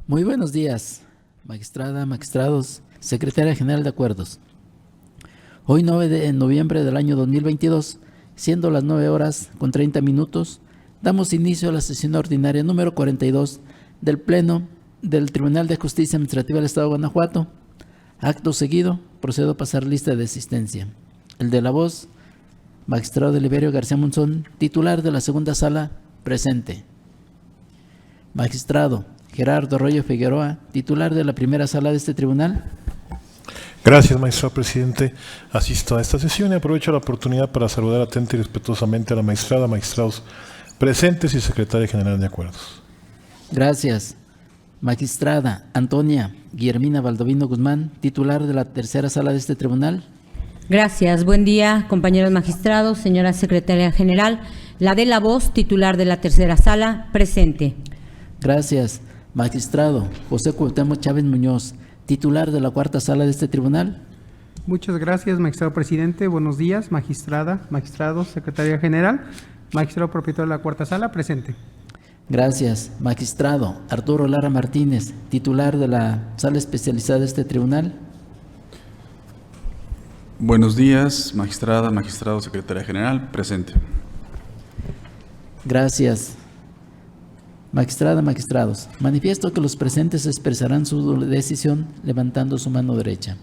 Muy buenos días, magistrada, magistrados, secretaria general de acuerdos. Hoy 9 de noviembre del año 2022, siendo las 9:30, damos inicio a la sesión ordinaria número 42 del Pleno del Tribunal de Justicia Administrativa del Estado de Guanajuato. Acto seguido, procedo a pasar lista de asistencia. El de la voz, magistrado Deliberio García Monzón, titular de la segunda sala, presente. Magistrado Gerardo Arroyo Figueroa, titular de la primera sala de este tribunal. Gracias, magistrado presidente. Asisto a esta sesión y aprovecho la oportunidad para saludar atenta y respetuosamente a la magistrada, magistrados presentes y secretaria general de acuerdos. Gracias. Magistrada Antonia Guillermina Baldovino Guzmán, titular de la tercera sala de este tribunal. Gracias. Buen día, compañeros magistrados, señora secretaria general. La de la voz, titular de la tercera sala, presente. Gracias. Magistrado José Cuauhtémoc Chávez Muñoz, titular de la cuarta sala de este tribunal. Muchas gracias, magistrado presidente. Buenos días, magistrada, magistrado, secretaria general, magistrado propietario de la cuarta sala, presente. Gracias. Magistrado Arturo Lara Martínez, titular de la sala especializada de este tribunal. Buenos días, magistrada, magistrado, secretaria general, presente. Gracias. Magistrada, magistrados, manifiesto que los presentes expresarán su decisión levantando su mano derecha.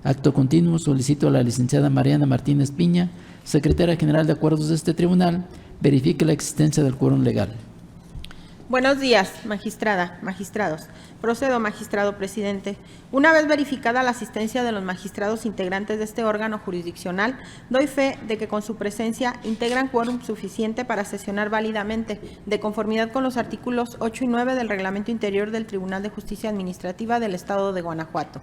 Acto continuo, solicito a la licenciada Mariana Martínez Piña, secretaria general de acuerdos de este tribunal, verifique la existencia del quórum legal. Buenos días, magistrada, magistrados. Procedo, magistrado presidente. Una vez verificada la asistencia de los magistrados integrantes de este órgano jurisdiccional, doy fe de que con su presencia integran quórum suficiente para sesionar válidamente, de conformidad con los artículos 8 y 9 del Reglamento Interior del Tribunal de Justicia Administrativa del Estado de Guanajuato.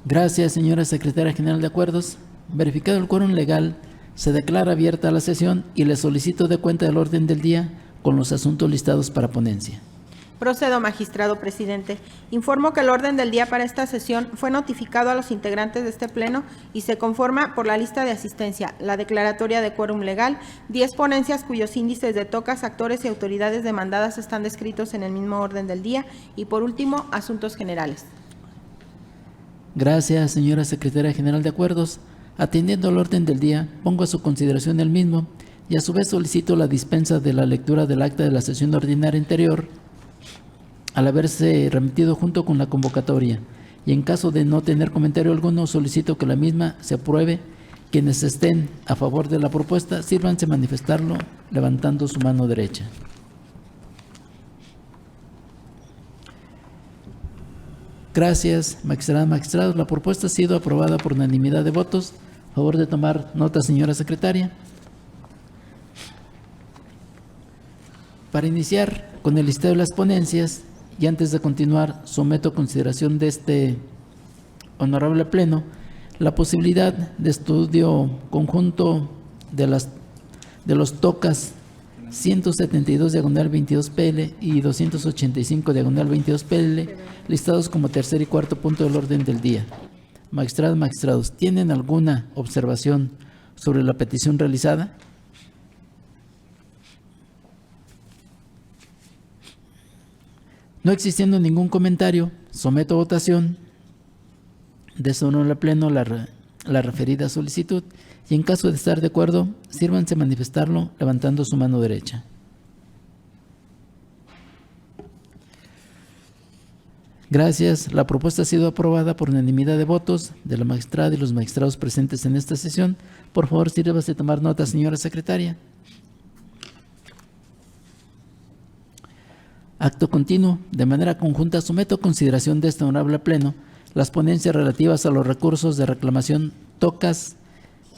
Gracias, señora secretaria general de acuerdos. Verificado el quórum legal, se declara abierta la sesión y le solicito de cuenta del orden del día con los asuntos listados para ponencia. Procedo, magistrado presidente. Informo que el orden del día para esta sesión fue notificado a los integrantes de este pleno y se conforma por la lista de asistencia, la declaratoria de quórum legal, 10 ponencias cuyos índices de tocas, actores y autoridades demandadas están descritos en el mismo orden del día y, por último, asuntos generales. Gracias, señora secretaria general de acuerdos. Atendiendo al orden del día, pongo a su consideración el mismo y a su vez solicito la dispensa de la lectura del acta de la sesión ordinaria anterior al haberse remitido junto con la convocatoria, y en caso de no tener comentario alguno, solicito que la misma se apruebe. Quienes estén a favor de la propuesta, sírvanse manifestarlo levantando su mano derecha. Gracias, magistrada, magistrados. La propuesta ha sido aprobada por unanimidad de votos. Favor de tomar nota, señora secretaria. Para iniciar con el listado de las ponencias y antes de continuar, someto a consideración de este honorable pleno la posibilidad de estudio conjunto de los tocas 172 diagonal 22 PL y 285 diagonal 22 PL, listados como tercer y cuarto punto del orden del día. Magistrados, magistrados, ¿tienen alguna observación sobre la petición realizada? No existiendo ningún comentario, someto a votación de este honorable pleno la referida solicitud y en caso de estar de acuerdo, sírvanse manifestarlo levantando su mano derecha. Gracias. La propuesta ha sido aprobada por unanimidad de votos de la magistrada y los magistrados presentes en esta sesión. Por favor, sírvase de tomar nota, señora secretaria. Acto continuo. De manera conjunta, someto a consideración de este honorable pleno las ponencias relativas a los recursos de reclamación tocas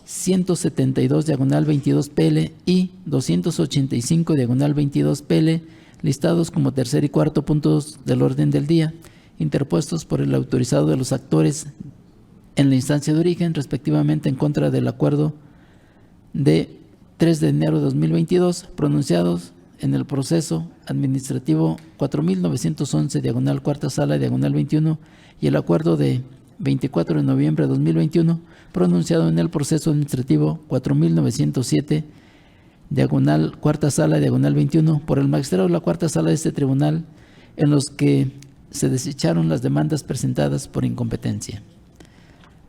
172 diagonal 22 PL y 285 diagonal 22 PL, listados como tercer y cuarto puntos del orden del día, interpuestos por el autorizado de los actores en la instancia de origen, respectivamente en contra del acuerdo de 3 de enero de 2022, pronunciados en el proceso administrativo 4911, diagonal cuarta sala, diagonal 21, y el acuerdo de 24 de noviembre de 2021, pronunciado en el proceso administrativo 4907, diagonal cuarta sala, diagonal 21, por el magistrado de la cuarta sala de este tribunal, en los que se desecharon las demandas presentadas por incompetencia.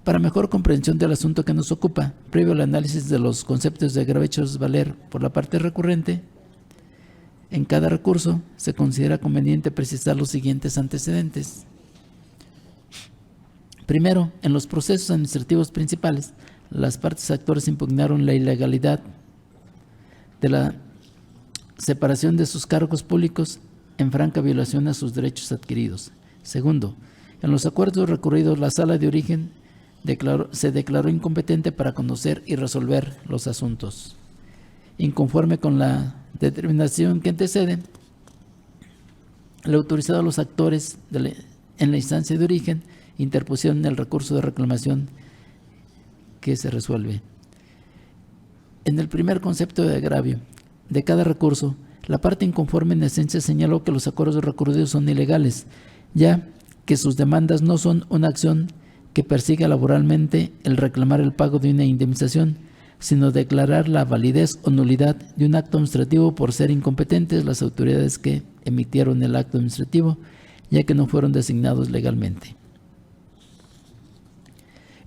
Para mejor comprensión del asunto que nos ocupa, previo al análisis de los conceptos de agravio hechos valer por la parte recurrente, en cada recurso se considera conveniente precisar los siguientes antecedentes. Primero, en los procesos administrativos principales, las partes actores impugnaron la ilegalidad de la separación de sus cargos públicos en franca violación a sus derechos adquiridos. Segundo, en los acuerdos recurridos, la sala de origen se declaró incompetente para conocer y resolver los asuntos. Inconforme con la determinación que antecede, le autorizado a los actores en la instancia de origen interpusieron el recurso de reclamación que se resuelve. En el primer concepto de agravio de cada recurso, la parte inconforme en esencia señaló que los acuerdos recurridos son ilegales, ya que sus demandas no son una acción que persiga laboralmente el reclamar el pago de una indemnización, sino declarar la validez o nulidad de un acto administrativo por ser incompetentes las autoridades que emitieron el acto administrativo, ya que no fueron designados legalmente.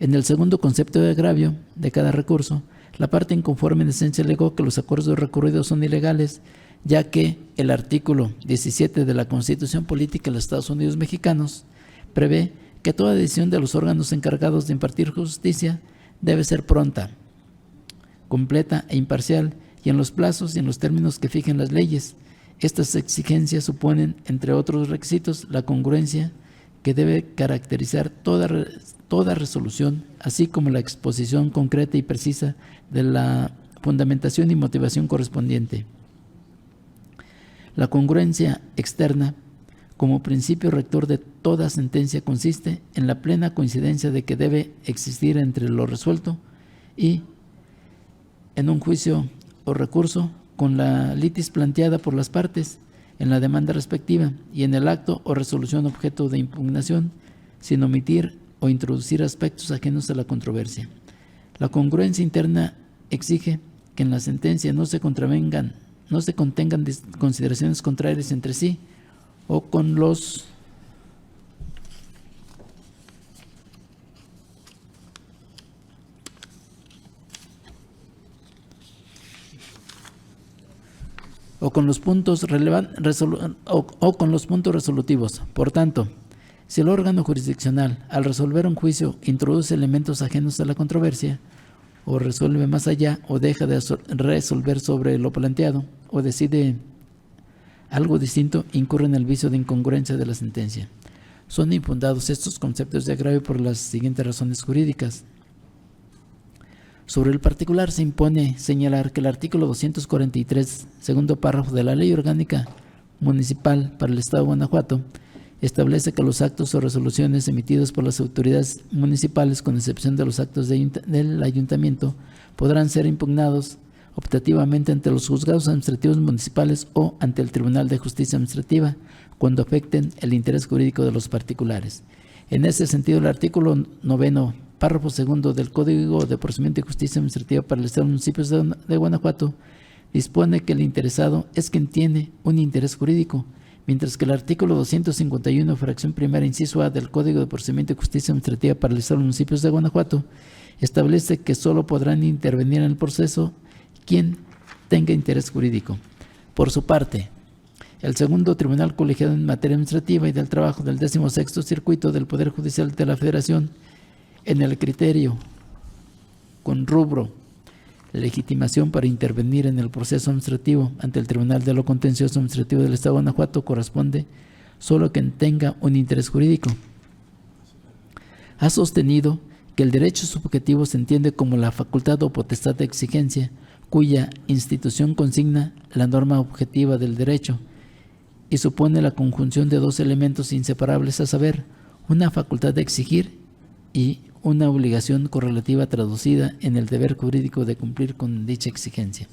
En el segundo concepto de agravio de cada recurso, la parte inconforme en esencia alegó que los acuerdos recurridos son ilegales, ya que el artículo 17 de la Constitución Política de los Estados Unidos Mexicanos prevé que toda decisión de los órganos encargados de impartir justicia debe ser pronta, completa e imparcial, y en los plazos y en los términos que fijen las leyes. Estas exigencias suponen, entre otros requisitos, la congruencia que debe caracterizar toda resolución, así como la exposición concreta y precisa de la fundamentación y motivación correspondiente. La congruencia externa, como principio rector de toda sentencia, consiste en la plena coincidencia de que debe existir entre lo resuelto y en un juicio o recurso con la litis planteada por las partes en la demanda respectiva y en el acto o resolución objeto de impugnación, sin omitir o introducir aspectos ajenos a la controversia. La congruencia interna exige que en la sentencia no se contengan consideraciones contrarias entre sí o con los puntos resolutivos. Por tanto, si el órgano jurisdiccional, al resolver un juicio, introduce elementos ajenos a la controversia, o resuelve más allá, o deja de resolver sobre lo planteado, o decide algo distinto, incurre en el vicio de incongruencia de la sentencia. Son infundados estos conceptos de agravio por las siguientes razones jurídicas. Sobre el particular se impone señalar que el artículo 243, segundo párrafo de la Ley Orgánica Municipal para el Estado de Guanajuato, establece que los actos o resoluciones emitidos por las autoridades municipales, con excepción de los actos del ayuntamiento, podrán ser impugnados optativamente ante los juzgados administrativos municipales o ante el Tribunal de Justicia Administrativa cuando afecten el interés jurídico de los particulares. En ese sentido, el artículo 9, párrafo segundo del Código de Procedimiento y Justicia Administrativa para el Estado de Municipios de Guanajuato dispone que el interesado es quien tiene un interés jurídico, mientras que el artículo 251, fracción primera, inciso A del Código de Procedimiento y Justicia Administrativa para el Estado de Municipios de Guanajuato establece que solo podrán intervenir en el proceso quien tenga interés jurídico. Por su parte, el segundo Tribunal Colegiado en Materia Administrativa y del Trabajo del 16º Circuito del Poder Judicial de la Federación, en el criterio con rubro legitimación para intervenir en el proceso administrativo ante el Tribunal de lo Contencioso Administrativo del Estado de Guanajuato, corresponde solo a quien tenga un interés jurídico. Ha sostenido que el derecho subjetivo se entiende como la facultad o potestad de exigencia cuya institución consigna la norma objetiva del derecho y supone la conjunción de dos elementos inseparables, a saber, una facultad de exigir y una obligación correlativa traducida en el deber jurídico de cumplir con dicha exigencia.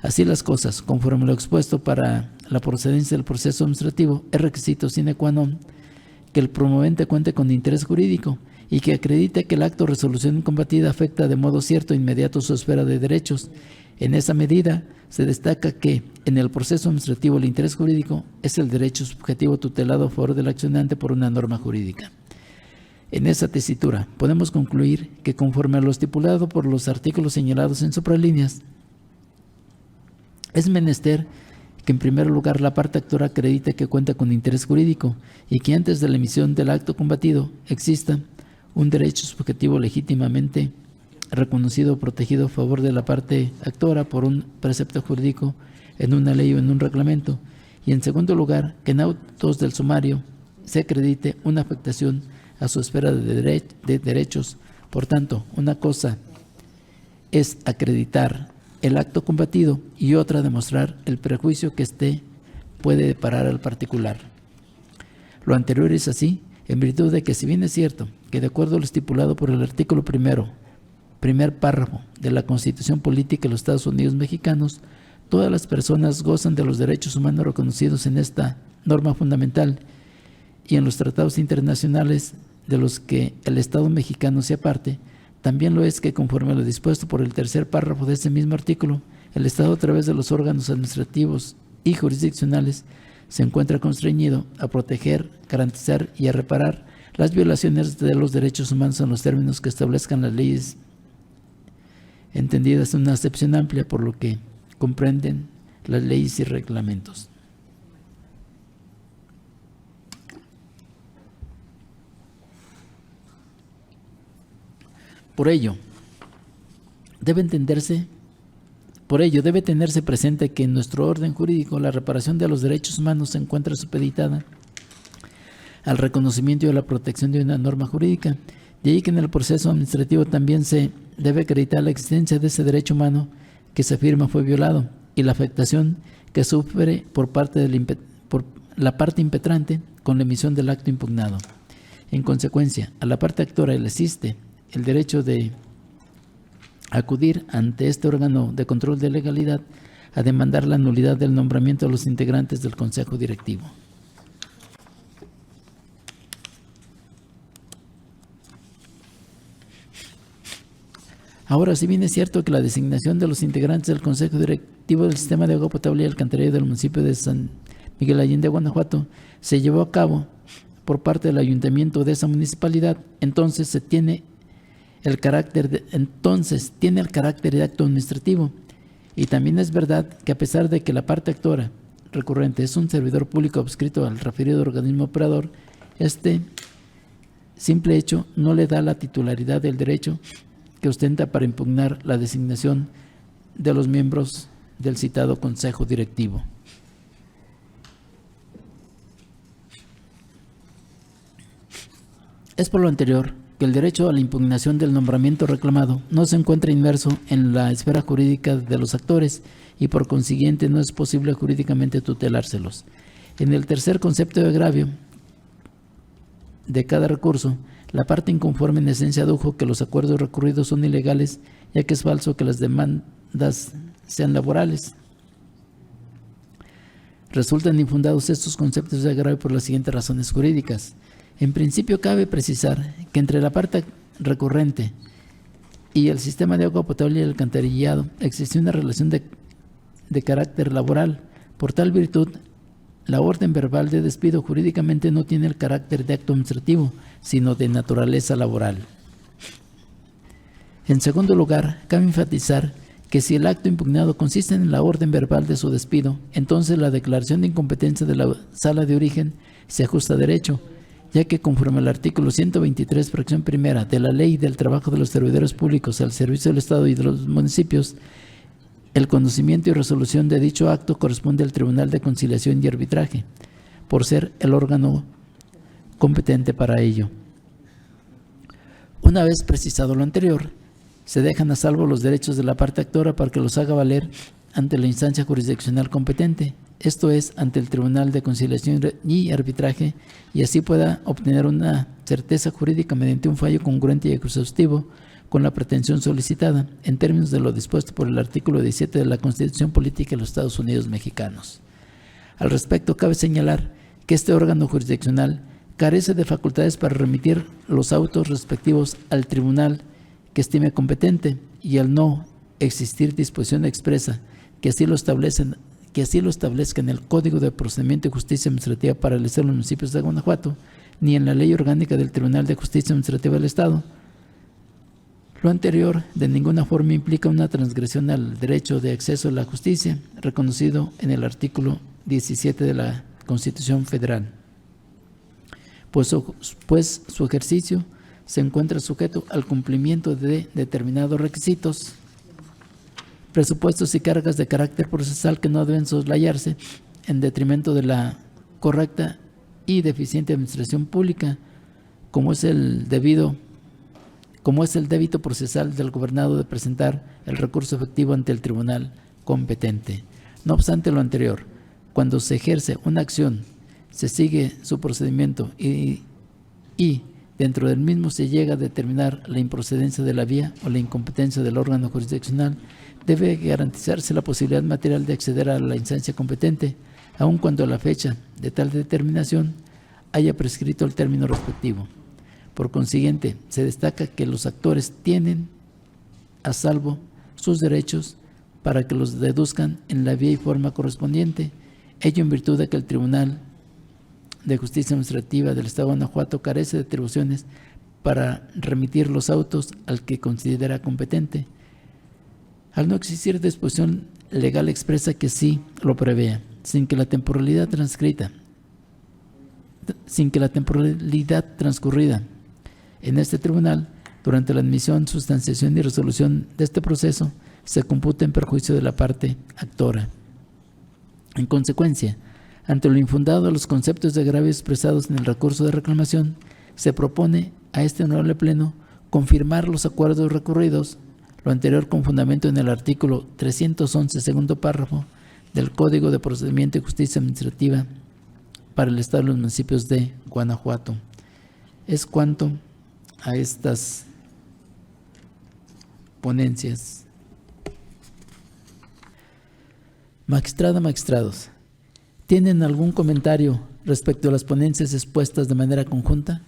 Así las cosas, conforme lo expuesto, para la procedencia del proceso administrativo es requisito sine qua non que el promovente cuente con interés jurídico y que acredite que el acto o resolución incombatida afecta de modo cierto e inmediato su esfera de derechos. En esa medida, se destaca que en el proceso administrativo el interés jurídico es el derecho subjetivo tutelado a favor del accionante por una norma jurídica. En esa tesitura, podemos concluir que conforme a lo estipulado por los artículos señalados en supralíneas, es menester que en primer lugar la parte actora acredite que cuenta con interés jurídico y que antes de la emisión del acto combatido exista un derecho subjetivo legítimamente reconocido o protegido a favor de la parte actora por un precepto jurídico en una ley o en un reglamento, y en segundo lugar que en autos del sumario se acredite una afectación a su esfera de derechos. Por tanto, una cosa es acreditar el acto combatido y otra demostrar el perjuicio que éste puede deparar al particular. Lo anterior es así, en virtud de que, si bien es cierto que de acuerdo a lo estipulado por el artículo primer párrafo de la Constitución Política de los Estados Unidos Mexicanos, todas las personas gozan de los derechos humanos reconocidos en esta norma fundamental y en los tratados internacionales de los que el Estado mexicano sea parte. También lo es que, conforme a lo dispuesto por el tercer párrafo de ese mismo artículo, el Estado, a través de los órganos administrativos y jurisdiccionales, se encuentra constreñido a proteger, garantizar y a reparar las violaciones de los derechos humanos en los términos que establezcan las leyes, entendidas en una acepción amplia por lo que comprenden las leyes y reglamentos. Por ello, debe tenerse presente que en nuestro orden jurídico la reparación de los derechos humanos se encuentra supeditada al reconocimiento y a la protección de una norma jurídica, de ahí que en el proceso administrativo también se debe acreditar la existencia de ese derecho humano que se afirma fue violado y la afectación que sufre por la parte impetrante con la emisión del acto impugnado. En consecuencia, a la parte actora le existe el derecho de acudir ante este órgano de control de legalidad a demandar la nulidad del nombramiento de los integrantes del Consejo Directivo. Ahora, si bien es cierto que la designación de los integrantes del Consejo Directivo del Sistema de Agua Potable y Alcantarillado del municipio de San Miguel Allende, Guanajuato, se llevó a cabo por parte del ayuntamiento de esa municipalidad, entonces tiene el carácter de acto administrativo. Y también es verdad que, a pesar de que la parte actora recurrente es un servidor público adscrito al referido organismo operador, este simple hecho no le da la titularidad del derecho que ostenta para impugnar la designación de los miembros del citado Consejo Directivo. Es por lo anterior que el derecho a la impugnación del nombramiento reclamado no se encuentra inmerso en la esfera jurídica de los actores y por consiguiente no es posible jurídicamente tutelárselos. En el tercer concepto de agravio de cada recurso, la parte inconforme en esencia adujo que los acuerdos recurridos son ilegales, ya que es falso que las demandas sean laborales. Resultan infundados estos conceptos de agravio por las siguientes razones jurídicas. En principio, cabe precisar que entre la parte recurrente y el sistema de agua potable y alcantarillado existe una relación de carácter laboral. Por tal virtud, la orden verbal de despido jurídicamente no tiene el carácter de acto administrativo, sino de naturaleza laboral. En segundo lugar, cabe enfatizar que si el acto impugnado consiste en la orden verbal de su despido, entonces la declaración de incompetencia de la sala de origen se ajusta a derecho, ya que conforme al artículo 123, fracción primera de la Ley del Trabajo de los Servidores Públicos al servicio del Estado y de los municipios, el conocimiento y resolución de dicho acto corresponde al Tribunal de Conciliación y Arbitraje, por ser el órgano competente para ello. Una vez precisado lo anterior, se dejan a salvo los derechos de la parte actora para que los haga valer ante la instancia jurisdiccional competente, esto es, ante el Tribunal de Conciliación y Arbitraje, y así pueda obtener una certeza jurídica mediante un fallo congruente y exhaustivo con la pretensión solicitada, en términos de lo dispuesto por el artículo 17 de la Constitución Política de los Estados Unidos Mexicanos. Al respecto, cabe señalar que este órgano jurisdiccional carece de facultades para remitir los autos respectivos al tribunal que estime competente, y al no existir disposición expresa que así lo establezca en el Código de Procedimiento y Justicia Administrativa para el Estado de los Municipios de Guanajuato, ni en la Ley Orgánica del Tribunal de Justicia Administrativa del Estado. Lo anterior de ninguna forma implica una transgresión al derecho de acceso a la justicia, reconocido en el artículo 17 de la Constitución Federal, pues su ejercicio se encuentra sujeto al cumplimiento de determinados requisitos, presupuestos y cargas de carácter procesal que no deben soslayarse en detrimento de la correcta y deficiente administración pública, como es el débito procesal del gobernado de presentar el recurso efectivo ante el tribunal competente. No obstante lo anterior, cuando se ejerce una acción, se sigue su procedimiento y dentro del mismo se llega a determinar la improcedencia de la vía o la incompetencia del órgano jurisdiccional, debe garantizarse la posibilidad material de acceder a la instancia competente, aun cuando a la fecha de tal determinación haya prescrito el término respectivo. Por consiguiente, se destaca que los actores tienen a salvo sus derechos para que los deduzcan en la vía y forma correspondiente, ello en virtud de que el Tribunal de Justicia Administrativa del Estado de Guanajuato carece de atribuciones para remitir los autos al que considera competente, al no existir disposición legal expresa que sí lo prevea, sin que la temporalidad transcurrida en este tribunal durante la admisión, sustanciación y resolución de este proceso se computa en perjuicio de la parte actora. En consecuencia, ante lo infundado de los conceptos de agravio expresados en el recurso de reclamación, se propone a este honorable Pleno confirmar los acuerdos recurridos, lo anterior con fundamento en el artículo 311, segundo párrafo, del Código de Procedimiento y Justicia Administrativa para el Estado de los Municipios de Guanajuato. Es cuanto a estas ponencias. Magistrada, magistrados, ¿tienen algún comentario respecto a las ponencias expuestas de manera conjunta?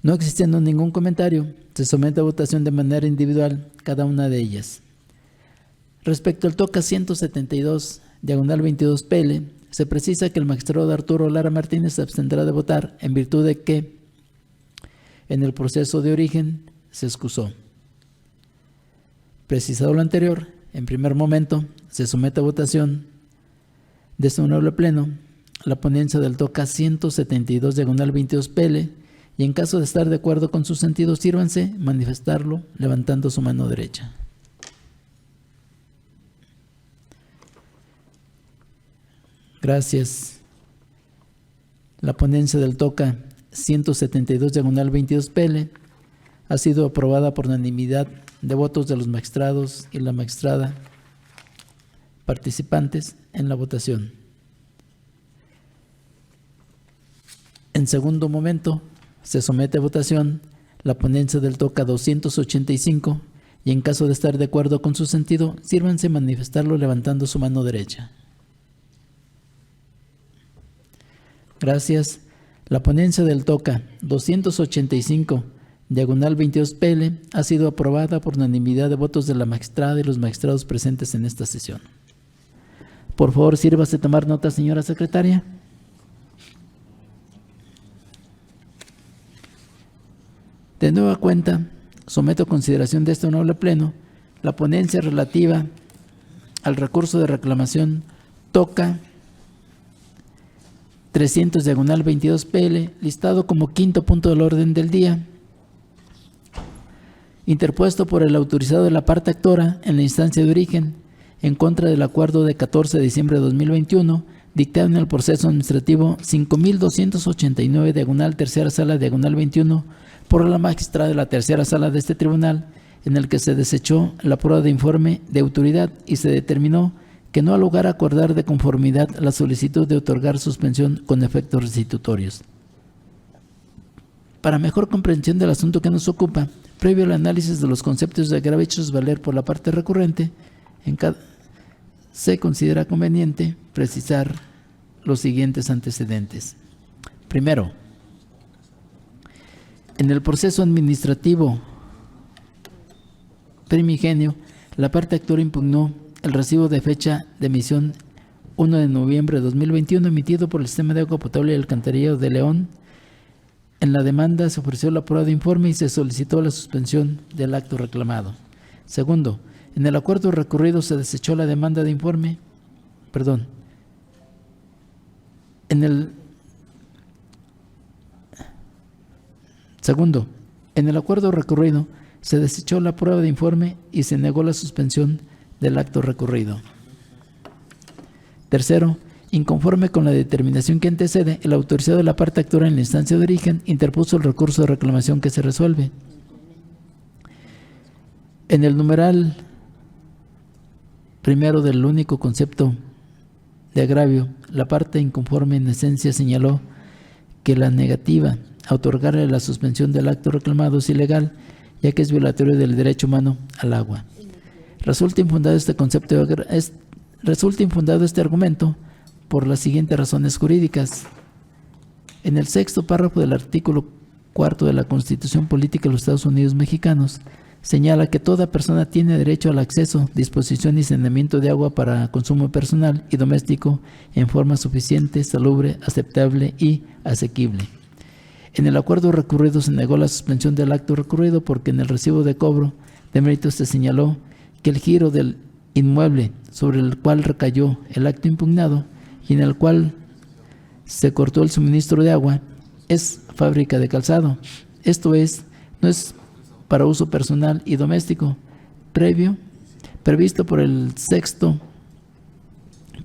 No existiendo ningún comentario, se somete a votación de manera individual cada una de ellas. Respecto al TOCA 172, diagonal 22 PL, se precisa que el magistrado Arturo Lara Martínez se abstendrá de votar en virtud de que en el proceso de origen se excusó. Precisado lo anterior, en primer momento se somete a votación de este honorable Pleno la ponencia del TOCA 172, diagonal 22 PL, y en caso de estar de acuerdo con su sentido, sírvanse manifestarlo levantando su mano derecha. Gracias. La ponencia del TOCA 172, diagonal 22 PL, ha sido aprobada por unanimidad de votos de los magistrados y la magistrada participantes en la votación. En segundo momento, se somete a votación la ponencia del TOCA 285 y en caso de estar de acuerdo con su sentido, sírvanse manifestarlo levantando su mano derecha. Gracias. La ponencia del TOCA 285, diagonal 22 PL, ha sido aprobada por unanimidad de votos de la magistrada y los magistrados presentes en esta sesión. Por favor, sírvase tomar nota, señora secretaria. De nueva cuenta, someto a consideración de este honorable Pleno la ponencia relativa al recurso de reclamación TOCA 300, diagonal 22 PL, listado como quinto punto del orden del día, interpuesto por el autorizado de la parte actora en la instancia de origen, en contra del acuerdo de 14 de diciembre de 2021, dictado en el proceso administrativo 5289, diagonal tercera sala, diagonal 21, por la magistrada de la tercera sala de este tribunal, en el que se desechó la prueba de informe de autoridad y se determinó que no ha lugar a acordar de conformidad la solicitud de otorgar suspensión con efectos restitutorios. Para mejor comprensión del asunto que nos ocupa, previo al análisis de los conceptos de agravio hechos valer por la parte recurrente, se considera conveniente precisar los siguientes antecedentes. Primero, en el proceso administrativo primigenio, la parte actora impugnó el recibo de fecha de emisión 1 de noviembre de 2021 emitido por el Sistema de Agua Potable y Alcantarillado de León. En la demanda se ofreció la prueba de informe y se solicitó la suspensión del acto reclamado. Segundo, en el acuerdo recurrido se desechó la demanda de informe, Segundo, en el acuerdo recurrido se desechó la prueba de informe y se negó la suspensión del acto recurrido. Tercero, inconforme con la determinación que antecede, el autorizado de la parte actora en la instancia de origen interpuso el recurso de reclamación que se resuelve. En el numeral primero del único concepto de agravio, la parte inconforme en esencia señaló que la negativa a otorgarle la suspensión del acto reclamado es ilegal, ya que es violatorio del derecho humano al agua. Resulta infundado este argumento por las siguientes razones jurídicas. En el sexto párrafo del artículo 4 de la Constitución Política de los Estados Unidos Mexicanos, señala que toda persona tiene derecho al acceso, disposición y saneamiento de agua para consumo personal y doméstico en forma suficiente, salubre, aceptable y asequible. En el acuerdo recurrido se negó la suspensión del acto recurrido porque en el recibo de cobro de méritos se señaló que el giro del inmueble sobre el cual recayó el acto impugnado y en el cual se cortó el suministro de agua es fábrica de calzado. Esto es, no es para uso personal y doméstico, previsto por el sexto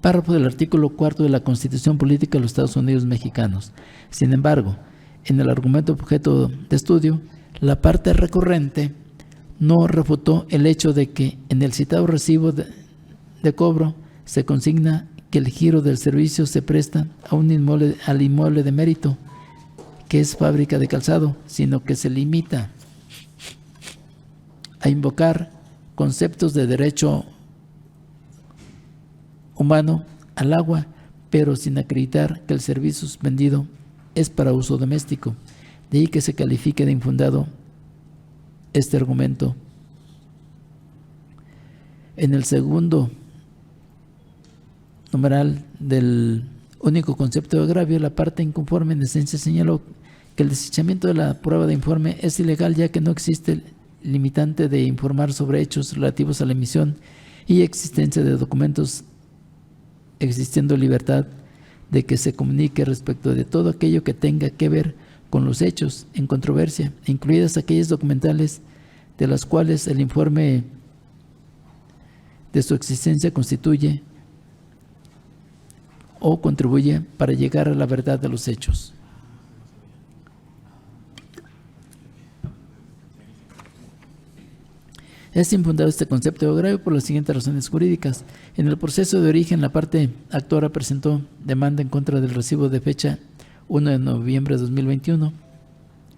párrafo del artículo 4 de la Constitución Política de los Estados Unidos Mexicanos. Sin embargo, en el argumento objeto de estudio, la parte recurrente no refutó el hecho de que en el citado recibo de cobro se consigna que el giro del servicio se presta a al inmueble de mérito, que es fábrica de calzado, sino que se limita a invocar conceptos de derecho humano al agua, pero sin acreditar que el servicio suspendido es para uso doméstico. De ahí que se califique de infundado este argumento. En el segundo numeral del único concepto de agravio, la parte inconforme en esencia señaló que el desechamiento de la prueba de informe es ilegal, ya que no existe limitante de informar sobre hechos relativos a la emisión y existencia de documentos, existiendo libertad de que se comunique respecto de todo aquello que tenga que ver con los hechos en controversia, incluidas aquellas documentales de las cuales el informe de su existencia constituye o contribuye para llegar a la verdad de los hechos. Es infundado este concepto de agravio por las siguientes razones jurídicas. En el proceso de origen, la parte actora presentó demanda en contra del recibo de fecha 1 de noviembre de 2021.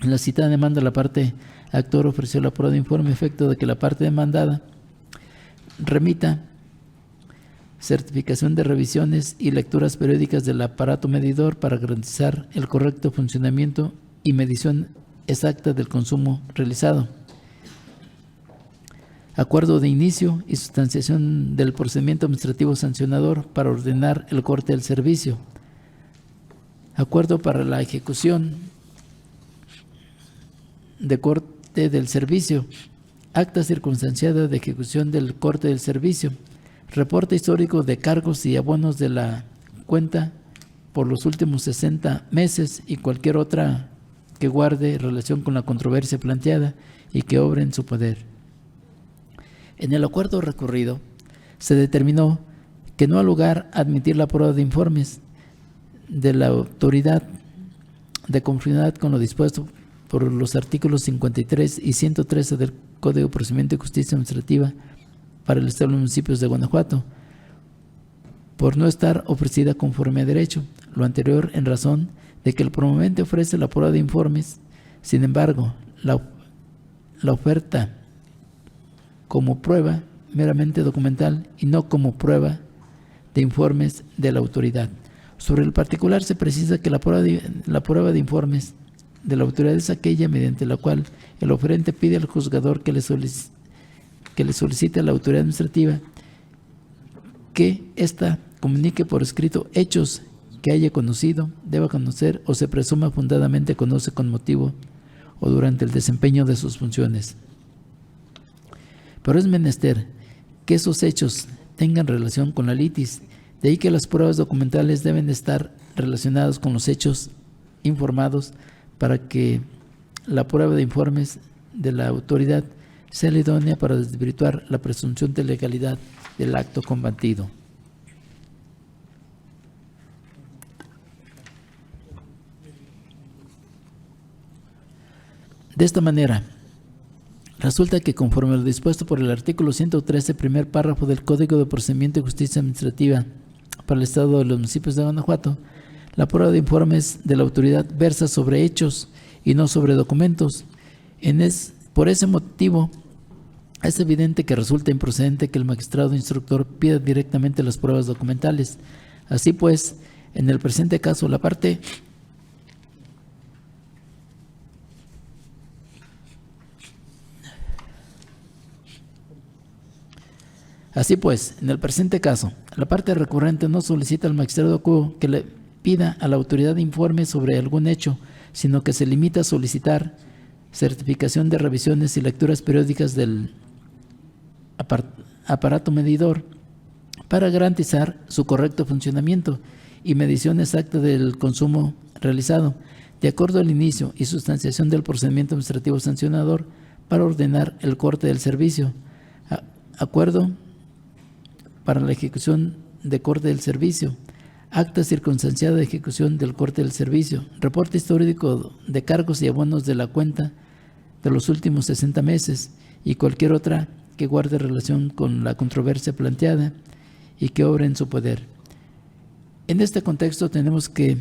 En la citada demanda, la parte actora ofreció la prueba de informe a efecto de que la parte demandada remita certificación de revisiones y lecturas periódicas del aparato medidor para garantizar el correcto funcionamiento y medición exacta del consumo realizado. Acuerdo de inicio y sustanciación del procedimiento administrativo sancionador para ordenar el corte del servicio. Acuerdo para la ejecución de corte del servicio. Acta circunstanciada de ejecución del corte del servicio. Reporte histórico de cargos y abonos de la cuenta por los últimos 60 meses y cualquier otra que guarde relación con la controversia planteada y que obre en su poder. En el acuerdo recurrido, se determinó que no ha lugar a admitir la prueba de informes de la autoridad de conformidad con lo dispuesto por los artículos 53 y 113 del Código de Procedimiento y Justicia Administrativa para el Estado de los Municipios de Guanajuato, por no estar ofrecida conforme a derecho. Lo anterior en razón de que el promovente ofrece la prueba de informes. Sin embargo, la oferta como prueba meramente documental y no como prueba de informes de la autoridad, Sobre el particular se precisa que la prueba de informes de la autoridad es aquella mediante la cual el oferente pide al juzgador que le solicite a la autoridad administrativa que ésta comunique por escrito hechos que haya conocido, deba conocer o se presuma fundadamente conoce con motivo o durante el desempeño de sus funciones. Pero es menester que esos hechos tengan relación con la litis, de ahí que las pruebas documentales deben estar relacionadas con los hechos informados para que la prueba de informes de la autoridad sea la idónea para desvirtuar la presunción de legalidad del acto combatido. De esta manera, resulta que conforme a lo dispuesto por el artículo 113, primer párrafo del Código de Procedimiento y Justicia Administrativa para el Estado de los Municipios de Guanajuato, la prueba de informes de la autoridad versa sobre hechos y no sobre documentos. Por ese motivo, es evidente que resulta improcedente que el magistrado instructor pida directamente las pruebas documentales. Así pues, en el presente caso, la parte recurrente no solicita al magistrado acuo que le pida a la autoridad informe sobre algún hecho, sino que se limita a solicitar certificación de revisiones y lecturas periódicas del aparato medidor para garantizar su correcto funcionamiento y medición exacta del consumo realizado, de acuerdo al inicio y sustanciación del procedimiento administrativo sancionador para ordenar el corte del servicio, acuerdo para la ejecución de corte del servicio, acta circunstanciada de ejecución del corte del servicio, reporte histórico de cargos y abonos de la cuenta de los últimos 60 meses y cualquier otra que guarde relación con la controversia planteada y que obre en su poder. En este contexto tenemos que,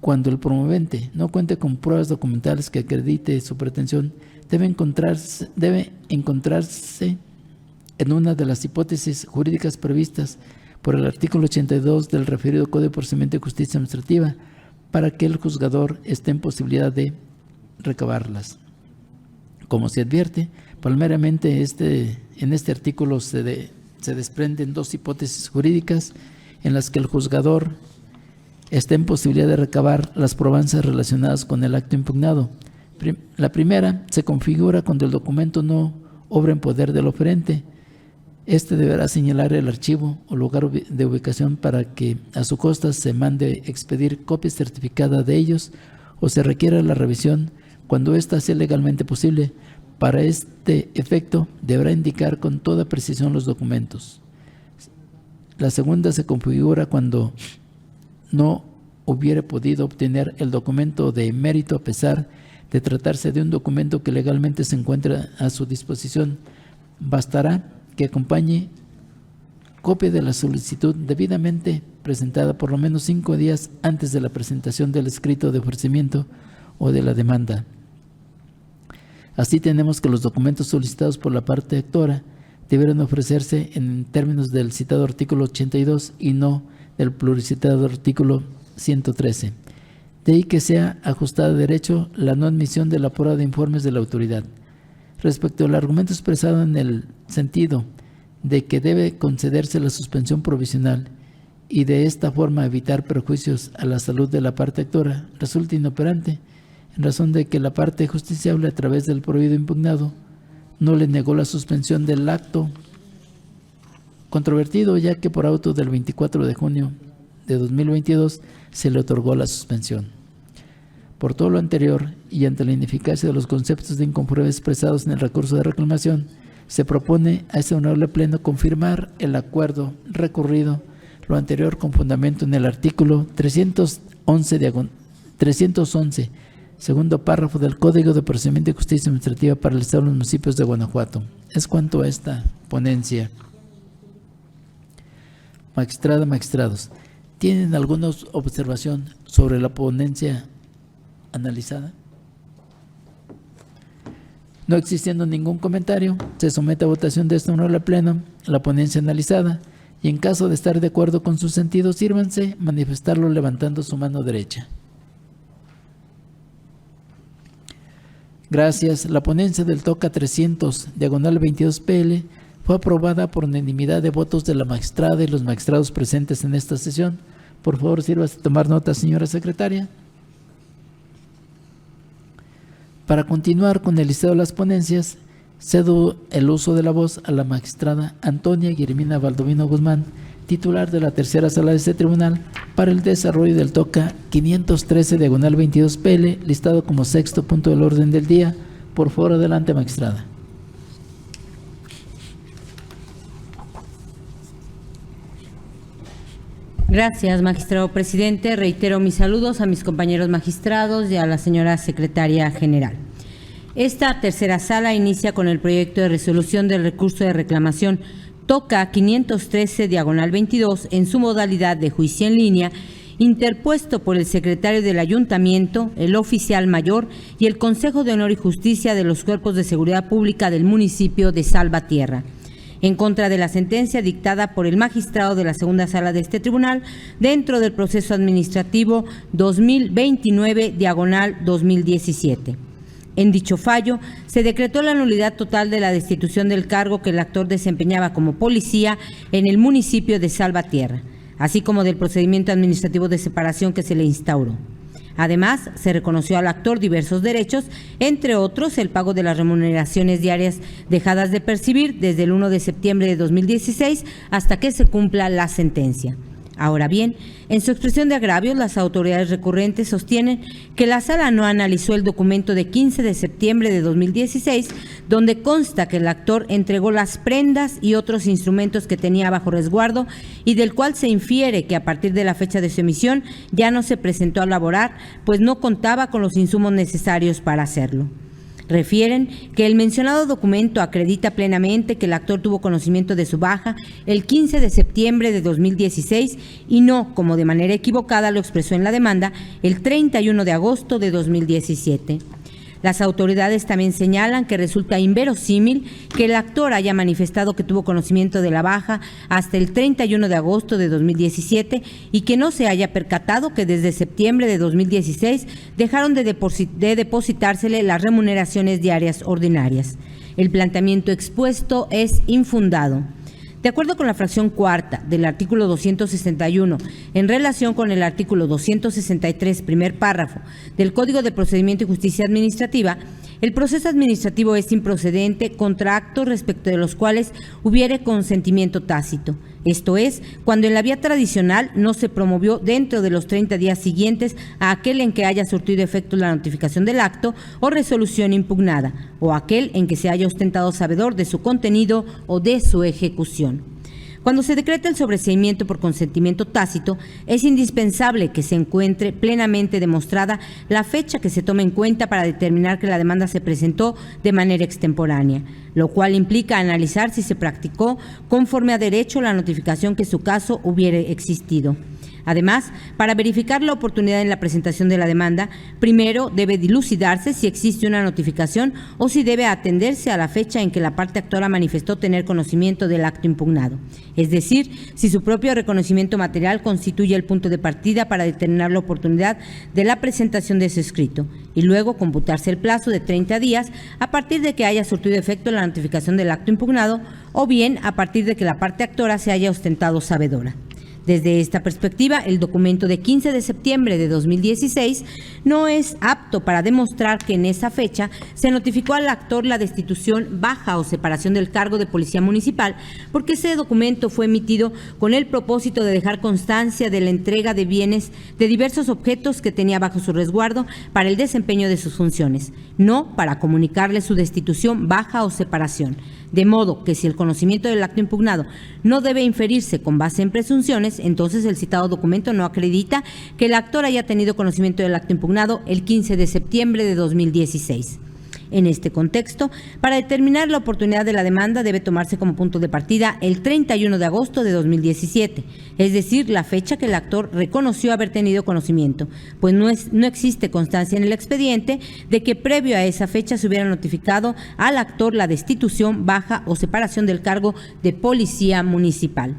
cuando el promovente no cuente con pruebas documentales que acredite su pretensión, debe encontrarse en una de las hipótesis jurídicas previstas por el artículo 82 del referido Código de Procedimiento y Justicia Administrativa para que el juzgador esté en posibilidad de recabarlas. Como se advierte, palmeramente en este artículo se desprenden dos hipótesis jurídicas en las que el juzgador está en posibilidad de recabar las probanzas relacionadas con el acto impugnado. La primera se configura cuando el documento no obra en poder del oferente. Este deberá señalar el archivo o lugar de ubicación para que a su costa se mande expedir copia certificada de ellos o se requiera la revisión cuando ésta sea legalmente posible. Para este efecto deberá indicar con toda precisión los documentos. La segunda se configura cuando no hubiere podido obtener el documento de mérito a pesar de tratarse de un documento que legalmente se encuentra a su disposición. Bastará que acompañe copia de la solicitud debidamente presentada por lo menos 5 días antes de la presentación del escrito de ofrecimiento o de la demanda. Así tenemos que los documentos solicitados por la parte actora deberán ofrecerse en términos del citado artículo 82 y no del pluricitado artículo 113. De ahí que sea ajustada a derecho la no admisión de la prueba de informes de la autoridad. Respecto al argumento expresado en el sentido de que debe concederse la suspensión provisional y de esta forma evitar perjuicios a la salud de la parte actora, resulta inoperante, en razón de que la parte justiciable a través del prohibido impugnado no le negó la suspensión del acto controvertido, ya que por auto del 24 de junio de 2022 se le otorgó la suspensión. Por todo lo anterior y ante la ineficacia de los conceptos de inconformidad expresados en el recurso de reclamación, se propone a este honorable pleno confirmar el acuerdo recurrido, lo anterior con fundamento en el artículo 311, segundo párrafo del Código de Procedimiento y Justicia Administrativa para el Estado de los Municipios de Guanajuato. Es cuanto a esta ponencia. Magistrada, magistrados, ¿tienen alguna observación sobre la ponencia analizada? No existiendo ningún comentario, se somete a votación de este honorable pleno la ponencia analizada y en caso de estar de acuerdo con su sentido, sírvanse manifestarlo levantando su mano derecha. Gracias. La ponencia del TOCA 300, diagonal 22 PL, fue aprobada por unanimidad de votos de la magistrada y los magistrados presentes en esta sesión. Por favor, sírvase a tomar nota, señora secretaria. Para continuar con el listado de las ponencias, cedo el uso de la voz a la magistrada Antonia Guillermina Baldovino Guzmán, titular de la tercera sala de este tribunal, para el desarrollo del TOCA 513, diagonal 22 PL, listado como sexto punto del orden del día. Por favor, adelante, magistrada. Gracias, magistrado presidente. Reitero mis saludos a mis compañeros magistrados y a la señora secretaria general. Esta tercera sala inicia con el proyecto de resolución del recurso de reclamación TOCA 513, diagonal 22, en su modalidad de juicio en línea, interpuesto por el secretario del Ayuntamiento, el oficial mayor y el Consejo de Honor y Justicia de los Cuerpos de Seguridad Pública del municipio de Salvatierra, en contra de la sentencia dictada por el magistrado de la segunda sala de este tribunal dentro del proceso administrativo 2029, diagonal 2017. En dicho fallo, se decretó la nulidad total de la destitución del cargo que el actor desempeñaba como policía en el municipio de Salvatierra, así como del procedimiento administrativo de separación que se le instauró. Además, se reconoció al actor diversos derechos, entre otros el pago de las remuneraciones diarias dejadas de percibir desde el 1 de septiembre de 2016 hasta que se cumpla la sentencia. Ahora bien, en su expresión de agravios, las autoridades recurrentes sostienen que la sala no analizó el documento de 15 de septiembre de 2016, donde consta que el actor entregó las prendas y otros instrumentos que tenía bajo resguardo y del cual se infiere que a partir de la fecha de su emisión ya no se presentó a laborar, pues no contaba con los insumos necesarios para hacerlo. Refieren que el mencionado documento acredita plenamente que el actor tuvo conocimiento de su baja el 15 de septiembre de 2016 y no, como de manera equivocada lo expresó en la demanda, el 31 de agosto de 2017. Las autoridades también señalan que resulta inverosímil que el actor haya manifestado que tuvo conocimiento de la baja hasta el 31 de agosto de 2017 y que no se haya percatado que desde septiembre de 2016 dejaron de depositársele las remuneraciones diarias ordinarias. El planteamiento expuesto es infundado. De acuerdo con la fracción cuarta del artículo 261, en relación con el artículo 263, primer párrafo, del Código de Procedimiento y Justicia Administrativa, el proceso administrativo es improcedente contra actos respecto de los cuales hubiere consentimiento tácito. Esto es, cuando en la vía tradicional no se promovió dentro de los 30 días siguientes a aquel en que haya surtido efecto la notificación del acto o resolución impugnada, o aquel en que se haya ostentado sabedor de su contenido o de su ejecución. Cuando se decreta el sobreseimiento por consentimiento tácito, es indispensable que se encuentre plenamente demostrada la fecha que se toma en cuenta para determinar que la demanda se presentó de manera extemporánea, lo cual implica analizar si se practicó conforme a derecho la notificación que en su caso hubiere existido. Además, para verificar la oportunidad en la presentación de la demanda, primero debe dilucidarse si existe una notificación o si debe atenderse a la fecha en que la parte actora manifestó tener conocimiento del acto impugnado. Es decir, si su propio reconocimiento material constituye el punto de partida para determinar la oportunidad de la presentación de ese escrito, y luego computarse el plazo de 30 días a partir de que haya surtido efecto la notificación del acto impugnado o bien a partir de que la parte actora se haya ostentado sabedora. Desde esta perspectiva, el documento de 15 de septiembre de 2016 no es apto para demostrar que en esa fecha se notificó al actor la destitución, baja o separación del cargo de policía municipal, porque ese documento fue emitido con el propósito de dejar constancia de la entrega de bienes de diversos objetos que tenía bajo su resguardo para el desempeño de sus funciones, no para comunicarle su destitución, baja o separación. De modo que si el conocimiento del acto impugnado no debe inferirse con base en presunciones, entonces el citado documento no acredita que el actor haya tenido conocimiento del acto impugnado el 15 de septiembre de 2016. En este contexto, para determinar la oportunidad de la demanda debe tomarse como punto de partida el 31 de agosto de 2017, es decir, la fecha que el actor reconoció haber tenido conocimiento, pues no existe constancia en el expediente de que previo a esa fecha se hubiera notificado al actor la destitución, baja o separación del cargo de policía municipal.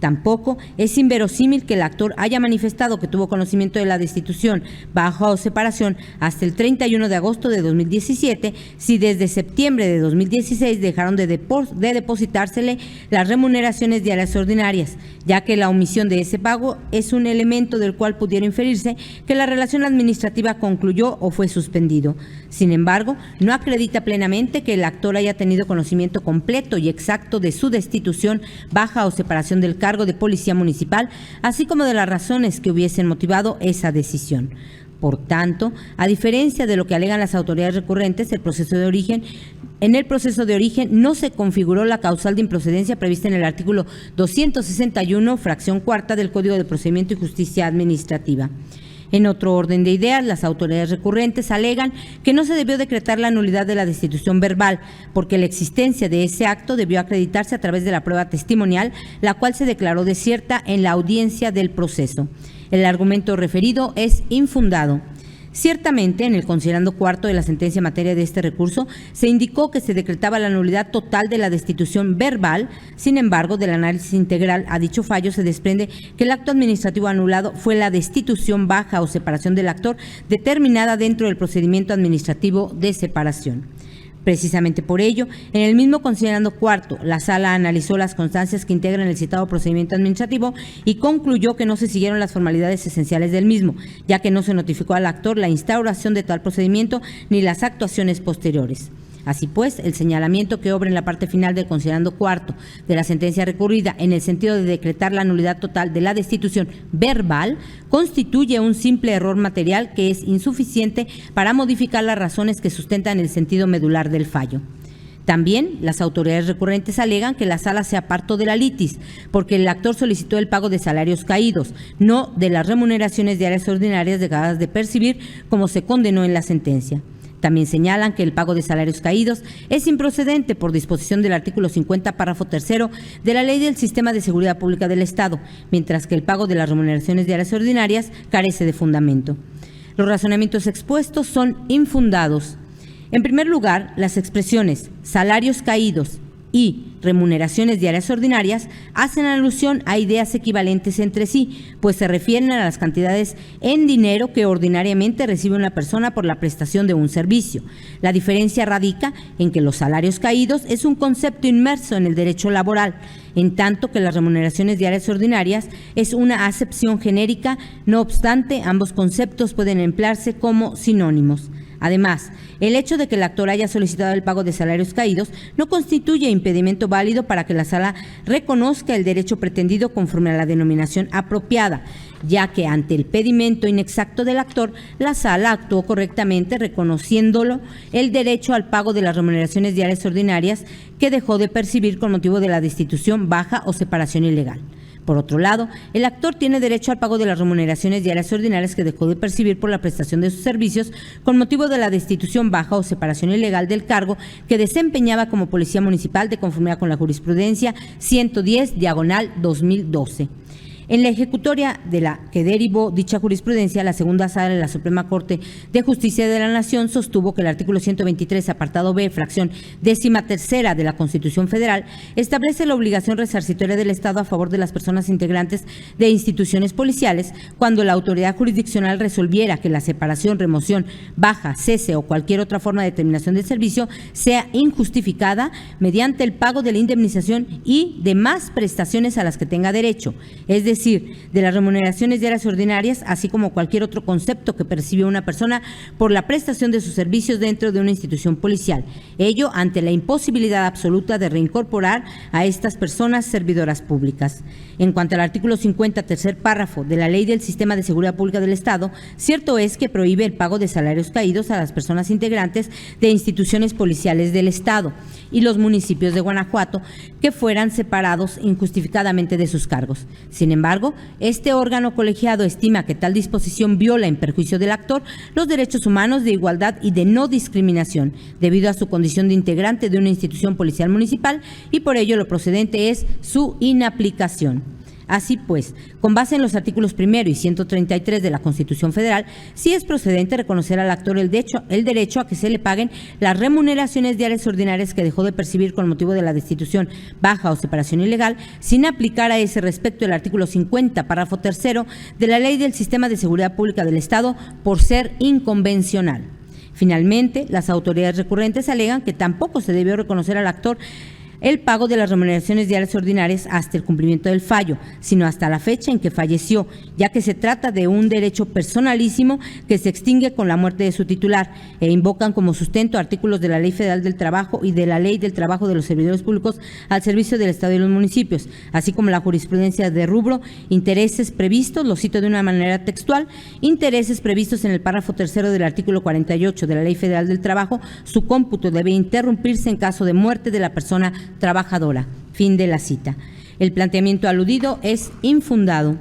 Tampoco es inverosímil que el actor haya manifestado que tuvo conocimiento de la destitución, baja o separación hasta el 31 de agosto de 2017, si desde septiembre de 2016 dejaron de depositársele las remuneraciones diarias ordinarias, ya que la omisión de ese pago es un elemento del cual pudiera inferirse que la relación administrativa concluyó o fue suspendido. Sin embargo, no acredita plenamente que el actor haya tenido conocimiento completo y exacto de su destitución, baja o separación del cargo de policía municipal, así como de las razones que hubiesen motivado esa decisión. Por tanto, a diferencia de lo que alegan las autoridades recurrentes, en el proceso de origen no se configuró la causal de improcedencia prevista en el artículo 261, fracción cuarta del Código de Procedimiento y Justicia Administrativa. En otro orden de ideas, las autoridades recurrentes alegan que no se debió decretar la nulidad de la destitución verbal, porque la existencia de ese acto debió acreditarse a través de la prueba testimonial, la cual se declaró desierta en la audiencia del proceso. El argumento referido es infundado. Ciertamente, en el considerando cuarto de la sentencia en materia de este recurso, se indicó que se decretaba la nulidad total de la destitución verbal. Sin embargo, del análisis integral a dicho fallo se desprende que el acto administrativo anulado fue la destitución, baja o separación del actor determinada dentro del procedimiento administrativo de separación. Precisamente por ello, en el mismo considerando cuarto, la Sala analizó las constancias que integran el citado procedimiento administrativo y concluyó que no se siguieron las formalidades esenciales del mismo, ya que no se notificó al actor la instauración de tal procedimiento ni las actuaciones posteriores. Así pues, el señalamiento que obra en la parte final del considerando cuarto de la sentencia recurrida en el sentido de decretar la nulidad total de la destitución verbal constituye un simple error material que es insuficiente para modificar las razones que sustentan el sentido medular del fallo. También las autoridades recurrentes alegan que la sala se apartó de la litis porque el actor solicitó el pago de salarios caídos, no de las remuneraciones diarias ordinarias dejadas de percibir, como se condenó en la sentencia. También señalan que el pago de salarios caídos es improcedente por disposición del artículo 50, párrafo tercero de la Ley del Sistema de Seguridad Pública del Estado, mientras que el pago de las remuneraciones diarias ordinarias carece de fundamento. Los razonamientos expuestos son infundados. En primer lugar, las expresiones salarios caídos y remuneraciones diarias ordinarias hacen alusión a ideas equivalentes entre sí, pues se refieren a las cantidades en dinero que ordinariamente recibe una persona por la prestación de un servicio. La diferencia radica en que los salarios caídos es un concepto inmerso en el derecho laboral, en tanto que las remuneraciones diarias ordinarias es una acepción genérica. No obstante, ambos conceptos pueden emplearse como sinónimos. Además, el hecho de que el actor haya solicitado el pago de salarios caídos no constituye impedimento válido para que la sala reconozca el derecho pretendido conforme a la denominación apropiada, ya que ante el pedimento inexacto del actor, la sala actuó correctamente reconociéndolo el derecho al pago de las remuneraciones diarias ordinarias que dejó de percibir con motivo de la destitución, baja o separación ilegal. Por otro lado, el actor tiene derecho al pago de las remuneraciones diarias ordinarias que dejó de percibir por la prestación de sus servicios con motivo de la destitución, baja o separación ilegal del cargo que desempeñaba como policía municipal de conformidad con la jurisprudencia 110/2012. En la ejecutoria de la que derivó dicha jurisprudencia, la segunda sala de la Suprema Corte de Justicia de la Nación sostuvo que el artículo 123, apartado B, fracción 13ª de la Constitución Federal, establece la obligación resarcitoria del Estado a favor de las personas integrantes de instituciones policiales cuando la autoridad jurisdiccional resolviera que la separación, remoción, baja, cese o cualquier otra forma de terminación del servicio sea injustificada mediante el pago de la indemnización y demás prestaciones a las que tenga derecho, es decir, de las remuneraciones diarias ordinarias, así como cualquier otro concepto que percibe una persona por la prestación de sus servicios dentro de una institución policial. Ello ante la imposibilidad absoluta de reincorporar a estas personas servidoras públicas. En cuanto al artículo 50, tercer párrafo de la Ley del Sistema de Seguridad Pública del Estado, cierto es que prohíbe el pago de salarios caídos a las personas integrantes de instituciones policiales del Estado y los municipios de Guanajuato que fueran separados injustificadamente de sus cargos. Sin embargo, este órgano colegiado estima que tal disposición viola en perjuicio del actor los derechos humanos de igualdad y de no discriminación, debido a su condición de integrante de una institución policial municipal, y por ello lo procedente es su inaplicación. Así pues, con base en los artículos 1 y 133 de la Constitución Federal, sí es procedente reconocer al actor el derecho a que se le paguen las remuneraciones diarias ordinarias que dejó de percibir con motivo de la destitución, baja o separación ilegal, sin aplicar a ese respecto el artículo 50, párrafo 3 de la Ley del Sistema de Seguridad Pública del Estado por ser inconvencional. Finalmente, las autoridades recurrentes alegan que tampoco se debió reconocer al actor el pago de las remuneraciones diarias ordinarias hasta el cumplimiento del fallo, sino hasta la fecha en que falleció, ya que se trata de un derecho personalísimo que se extingue con la muerte de su titular, e invocan como sustento artículos de la Ley Federal del Trabajo y de la Ley del Trabajo de los Servidores Públicos al servicio del Estado y los municipios, así como la jurisprudencia de rubro, intereses previstos, lo cito de una manera textual, intereses previstos en el párrafo 3 del artículo 48 de la Ley Federal del Trabajo, su cómputo debe interrumpirse en caso de muerte de la persona trabajadora. Fin de la cita. El planteamiento aludido es infundado.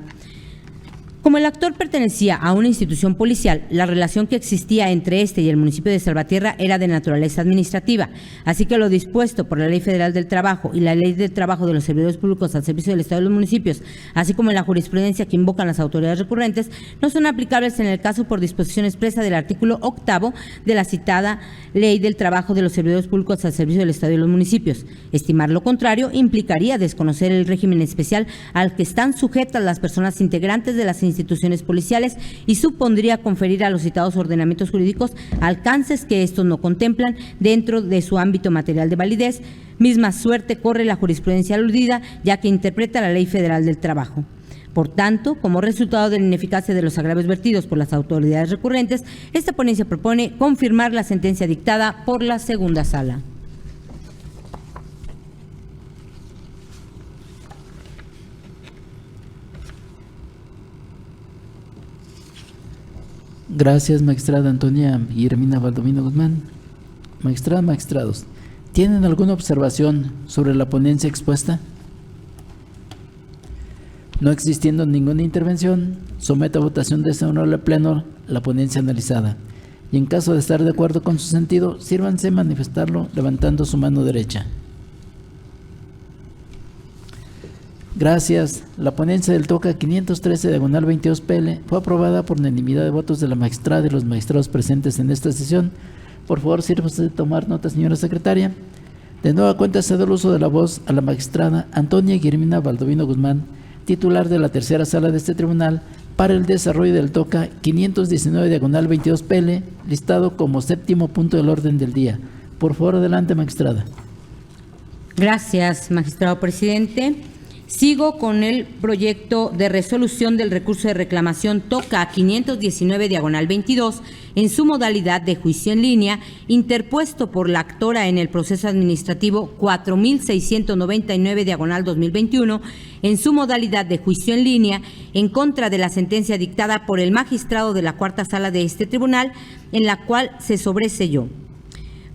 Como el actor pertenecía a una institución policial, la relación que existía entre este y el municipio de Salvatierra era de naturaleza administrativa, así que lo dispuesto por la Ley Federal del Trabajo y la Ley del Trabajo de los Servidores Públicos al servicio del Estado y los municipios, así como en la jurisprudencia que invocan las autoridades recurrentes, no son aplicables en el caso por disposición expresa del artículo 8 de la citada Ley del Trabajo de los Servidores Públicos al servicio del Estado y los municipios. Estimar lo contrario implicaría desconocer el régimen especial al que están sujetas las personas integrantes de las instituciones policiales y supondría conferir a los citados ordenamientos jurídicos alcances que estos no contemplan dentro de su ámbito material de validez. Misma suerte corre la jurisprudencia aludida, ya que interpreta la Ley Federal del Trabajo. Por tanto, como resultado de la ineficacia de los agravios vertidos por las autoridades recurrentes, esta ponencia propone confirmar la sentencia dictada por la segunda sala. Gracias, magistrada Antonia Guillermina Baldomino Guzmán. Magistrada, magistrados, ¿tienen alguna observación sobre la ponencia expuesta? No existiendo ninguna intervención, someto a votación de este honorable pleno la ponencia analizada. Y en caso de estar de acuerdo con su sentido, sírvanse manifestarlo levantando su mano derecha. Gracias. La ponencia del TOCA 513 diagonal 22 PL fue aprobada por unanimidad de votos de la magistrada y los magistrados presentes en esta sesión. Por favor, sírvase de tomar nota, señora secretaria. De nueva cuenta, cedo el uso de la voz a la magistrada Antonia Guillermina Baldomino Guzmán, titular de la tercera sala de este tribunal, para el desarrollo del TOCA 519 diagonal 22 PL, listado como séptimo punto del orden del día. Por favor, adelante, magistrada. Gracias, magistrado presidente. Sigo con el proyecto de resolución del recurso de reclamación TOCA 519 diagonal 22 en su modalidad de juicio en línea, interpuesto por la actora en el proceso administrativo 4699 diagonal 2021 en su modalidad de juicio en línea en contra de la sentencia dictada por el magistrado de la cuarta sala de este tribunal, en la cual se sobreseyó.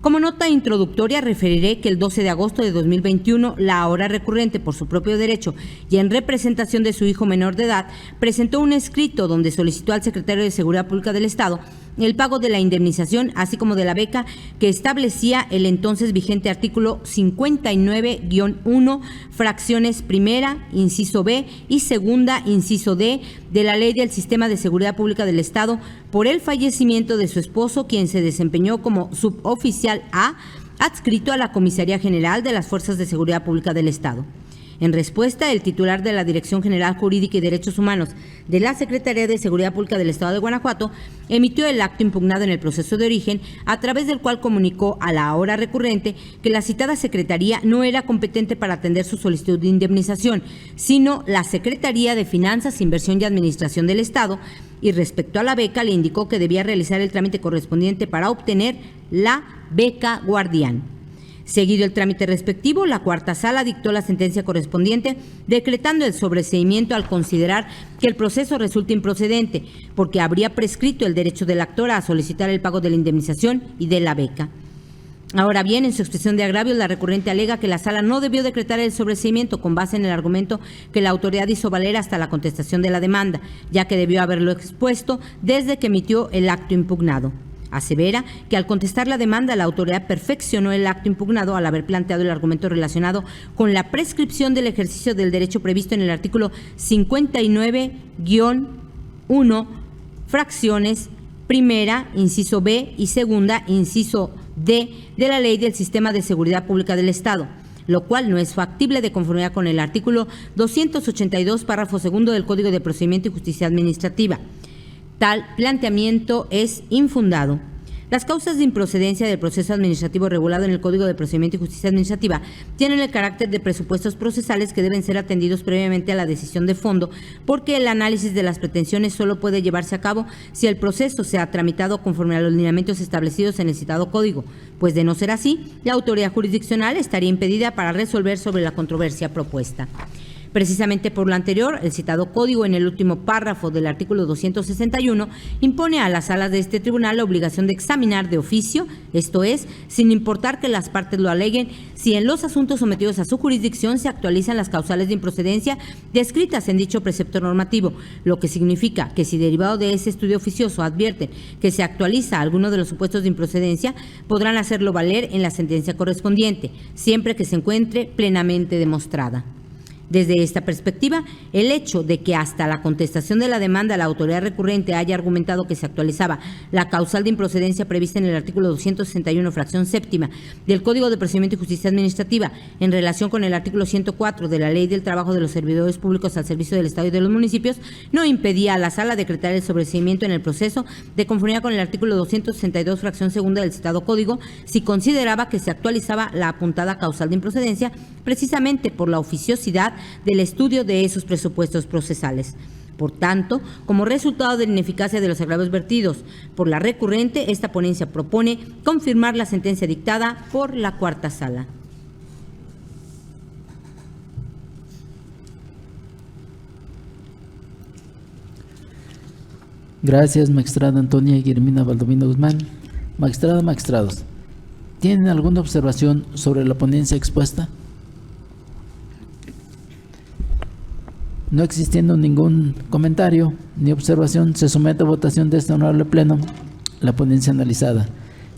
Como nota introductoria, referiré que el 12 de agosto de 2021, la ahora recurrente por su propio derecho y en representación de su hijo menor de edad, presentó un escrito donde solicitó al secretario de Seguridad Pública del Estado el pago de la indemnización, así como de la beca que establecía el entonces vigente artículo 59-1, fracciones primera, inciso B y segunda, inciso D, de la Ley del Sistema de Seguridad Pública del Estado por el fallecimiento de su esposo, quien se desempeñó como suboficial A, adscrito a la Comisaría General de las Fuerzas de Seguridad Pública del Estado. En respuesta, el titular de la Dirección General Jurídica y Derechos Humanos de la Secretaría de Seguridad Pública del Estado de Guanajuato emitió el acto impugnado en el proceso de origen, a través del cual comunicó a la ahora recurrente que la citada Secretaría no era competente para atender su solicitud de indemnización, sino la Secretaría de Finanzas, Inversión y Administración del Estado, y respecto a la beca le indicó que debía realizar el trámite correspondiente para obtener la beca guardián. Seguido el trámite respectivo, la cuarta sala dictó la sentencia correspondiente, decretando el sobreseimiento al considerar que el proceso resulta improcedente, porque habría prescrito el derecho del actor a solicitar el pago de la indemnización y de la beca. Ahora bien, en su expresión de agravios, la recurrente alega que la sala no debió decretar el sobreseimiento con base en el argumento que la autoridad hizo valer hasta la contestación de la demanda, ya que debió haberlo expuesto desde que emitió el acto impugnado. Asevera que al contestar la demanda, la autoridad perfeccionó el acto impugnado al haber planteado el argumento relacionado con la prescripción del ejercicio del derecho previsto en el artículo 59-1, fracciones primera, inciso B, y segunda, inciso D, de la Ley del Sistema de Seguridad Pública del Estado, lo cual no es factible de conformidad con el artículo 282, párrafo segundo del Código de Procedimiento y Justicia Administrativa. Tal planteamiento es infundado. Las causas de improcedencia del proceso administrativo regulado en el Código de Procedimiento y Justicia Administrativa tienen el carácter de presupuestos procesales que deben ser atendidos previamente a la decisión de fondo, porque el análisis de las pretensiones solo puede llevarse a cabo si el proceso se ha tramitado conforme a los lineamientos establecidos en el citado Código, pues de no ser así, la autoridad jurisdiccional estaría impedida para resolver sobre la controversia propuesta. Precisamente por lo anterior, el citado código en el último párrafo del artículo 261 impone a las salas de este tribunal la obligación de examinar de oficio, esto es, sin importar que las partes lo aleguen, si en los asuntos sometidos a su jurisdicción se actualizan las causales de improcedencia descritas en dicho precepto normativo, lo que significa que si derivado de ese estudio oficioso advierten que se actualiza alguno de los supuestos de improcedencia, podrán hacerlo valer en la sentencia correspondiente, siempre que se encuentre plenamente demostrada. Desde esta perspectiva, el hecho de que hasta la contestación de la demanda la autoridad recurrente haya argumentado que se actualizaba la causal de improcedencia prevista en el artículo 261, fracción séptima del Código de Procedimiento y Justicia Administrativa en relación con el artículo 104 de la Ley del Trabajo de los Servidores Públicos al servicio del Estado y de los municipios, no impedía a la sala decretar el sobreseimiento en el proceso de conformidad con el artículo 262, fracción segunda del citado Código, si consideraba que se actualizaba la apuntada causal de improcedencia precisamente por la oficiosidad del estudio de esos presupuestos procesales. Por tanto, como resultado de la ineficacia de los agravios vertidos por la recurrente, esta ponencia propone confirmar la sentencia dictada por la cuarta sala. Gracias, magistrada Antonia Guillermina Baldomino Guzmán. Magistrada, magistrados, ¿tienen alguna observación sobre la ponencia expuesta? No existiendo ningún comentario ni observación, se somete a votación de este honorable pleno la ponencia analizada.